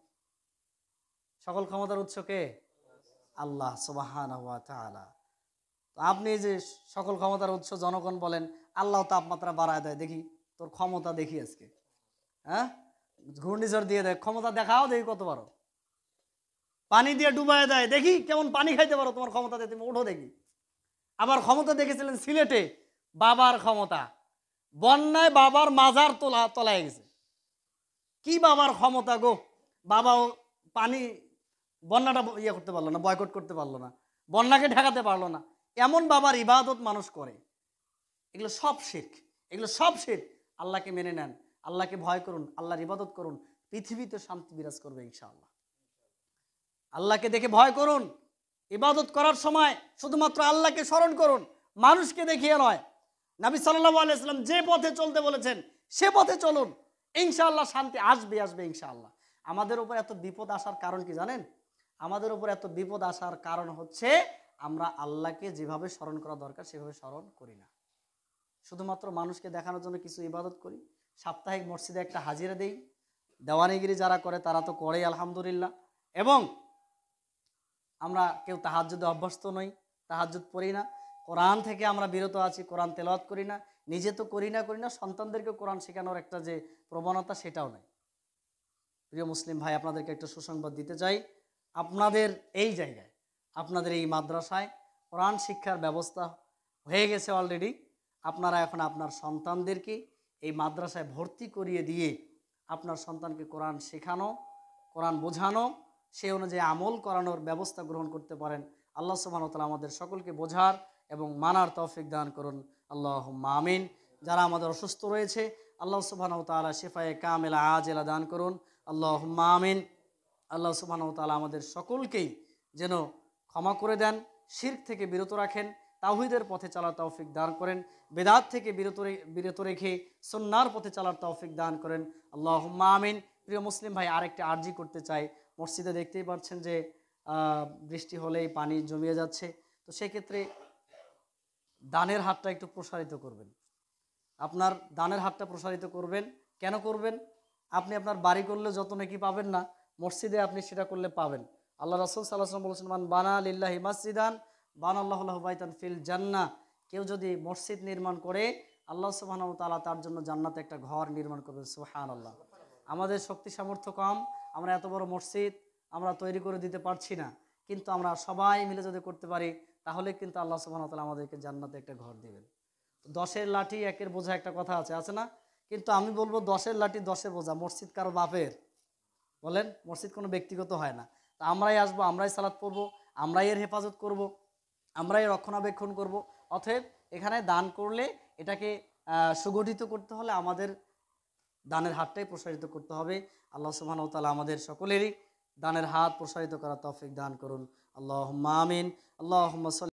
সকল ক্ষমতার উৎস কে? আল্লাহ সুবহানাহু ওয়া তাআলা। আপনি যে সকল ক্ষমতার উৎস জনগণ বলেন, আল্লাহ তাপমাত্রা বাড়ায় দেয়, দেখি তোর ক্ষমতা দেখি আজকে। হ্যাঁ, ঘূর্ণিঝড় দিয়ে দেয়, ক্ষমতা দেখাও দেখি কত পারো। পানি দিয়ে ডুবায় দেয়, দেখি কেমন পানি খাইতে পারো, তোমার ক্ষমতা দিয়ে তুমি ওঠো দেখি। আবার ক্ষমতা দেখেছিলেন সিলেটে, বাবার ক্ষমতা, বন্যায় বাবার মাজার তলায় গেছে। কি বাবার ক্ষমতা গো! বাবাও পানি, বন্যাটা ইয়ে করতে পারলো না, বয়কট করতে পারলো না, বন্যাকে ঠেকাতে পারলো না। এমন বাবার ইবাদত মানুষ করে, এগুলো সব শিরক, এগুলো সব শিরক। আল্লাহকে মেনে নেন, আল্লাহকে ভয় করুন, আল্লাহর ইবাদত করুন, পৃথিবীতে শান্তি বিরাজ করবে ইনশাআল্লাহ। আল্লাহকে দেখে ভয় করুন, ইবাদত করার সময় শুধুমাত্র আল্লাহকে স্মরণ করুন, মানুষকে দেখিয়ে নয়। নবী সাল্লাল্লাহু আলাইহি ওয়াসাল্লাম যে পথে চলতে বলেছেন সে পথে চলুন, ইনশাআল্লাহ শান্তি আসবে, আসবে ইনশাআল্লাহ। আমাদের উপর এত বিপদ আসার কারণ কি জানেন? আমাদের উপর এত বিপদ আসার কারণ হচ্ছে আমরা আল্লাহকে যেভাবে স্মরণ করা দরকার সেভাবে স্মরণ করি না। শুধুমাত্র মানুষকে দেখানোর জন্য কিছু ইবাদত করি, সাপ্তাহিক মসজিদে একটা হাজিরা দেই, দেওয়ানিগিরি যারা করে তারা তো করেই আলহামদুলিল্লাহ, এবং আমরা কেউ তাহাজ্জুদে অভ্যস্ত নই, তাহাজ্জুদ পড়ি না, কোরআন থেকে আমরা বিরত আছি, কোরআন তেলাওয়াত করি না, নিজে তো করি না, সন্তানদেরকে কোরআন শেখানোর একটা যে প্রবণতা সেটাও নাই। প্রিয় মুসলিম ভাই, আপনাদেরকে একটা সুসংবাদ দিতে চাই, আপনাদের এই জায়গায়, আপনাদের এই মাদ্রাসায় কোরআন শিক্ষার ব্যবস্থা হয়ে গেছে অলরেডি। আপনারা এখন আপনার সন্তানদেরকে এই মাদ্রাসায় ভর্তি করিয়ে দিয়ে আপনার সন্তানকে কোরআন শেখানো, কোরআন বোঝানো, সে অনুযায়ী আমল করানোর ব্যবস্থা গ্রহণ করতে পারেন। আল্লাহ সুবহানাহু ওয়া তাআলা আমাদের সকলকে বোঝার এবং মানার তৌফিক দান করুন, আল্লাহুম্মা আমিন। যারা আমাদের অসুস্থ রয়েছে, আল্লাহ সুবহানাহু ওয়া তাআলা শিফায়ে কামিলা আজেলা দান করুন, আল্লাহুম্মা আমিন। আল্লাহ সুবহানাহু ওয়া তাআলা আমাদের সকলকেই যেন ক্ষমা করে দেন, শিরক থেকে বিরত রাখেন, তাওহীদের পথে চলার তৌফিক দান করেন, বেদাত থেকে বিরত রেখে সুন্নাহর পথে চলার তৌফিক দান করেন, আল্লাহুম্মা আমিন। প্রিয় মুসলিম ভাই, আরেকটা আরজি করতে চাই। মসজিদে দেখতেই পাচ্ছেন যে বৃষ্টি হলেই পানি জমিয়ে যাচ্ছে, তো সেক্ষেত্রে দানের হাতটা একটু প্রসারিত করবেন। আপনার দানের হাতটা প্রসারিত করবেন। কেন করবেন? আপনি আপনার বাড়ি করলে যত নাকি পাবেন না, মসজিদে আপনি সেটা করলে পাবেন। আল্লাহ রাসূল সাল্লাল্লাহু আলাইহি ওয়াসাল্লাম বলেছেন, মান বানা লিল্লাহি মাসজিদান বানাল্লাহু লাহু বাইতান ফিল জান্নাহ। কেউ যদি মসজিদ নির্মাণ করে, আল্লাহ সুবহানাহু ওয়া তাআলা তার জন্য জান্নাতে একটা ঘর নির্মাণ করবেন। সুবহানাল্লাহ। আমাদের শক্তি সামর্থ্য কম, আমরা এত বড় মসজিদ আমরা তৈরি করে দিতে পারছি না, কিন্তু আমরা সবাই মিলে যদি করতে পারি তাহলে কিন্তু আল্লাহ সুবহানাহু ওয়া তাআলা আমাদেরকে জান্নাতে একটা ঘর দিবেন। 10-এর লাঠি 1-এর বোঝা একটা কথা আছে না? কিন্তু আমি বলবো 10-এর লাঠি 10-এর বোঝা। মসজিদ কারো বাপের? বলেন, মসজিদ কোনো ব্যক্তিগত হয় না। তা আমরাই আসবো, আমরাই সালাত পড়বো, আমরাই এর হেফাজত করব, আমরাই রক্ষণাবেক্ষণ করব। অতএব এখানে দান করলে এটাকে সুগঠিত করতে হলে আমাদের দানের হাতটাই প্রসারিত করতে হবে। আল্লাহ সুবহানাহু ওয়া তাআলা আমাদের সকলেরই দানের হাত প্রসারিত করার তৌফিক দান করুন। আল্লাহুম্মা আমিন। আল্লাহুম্মা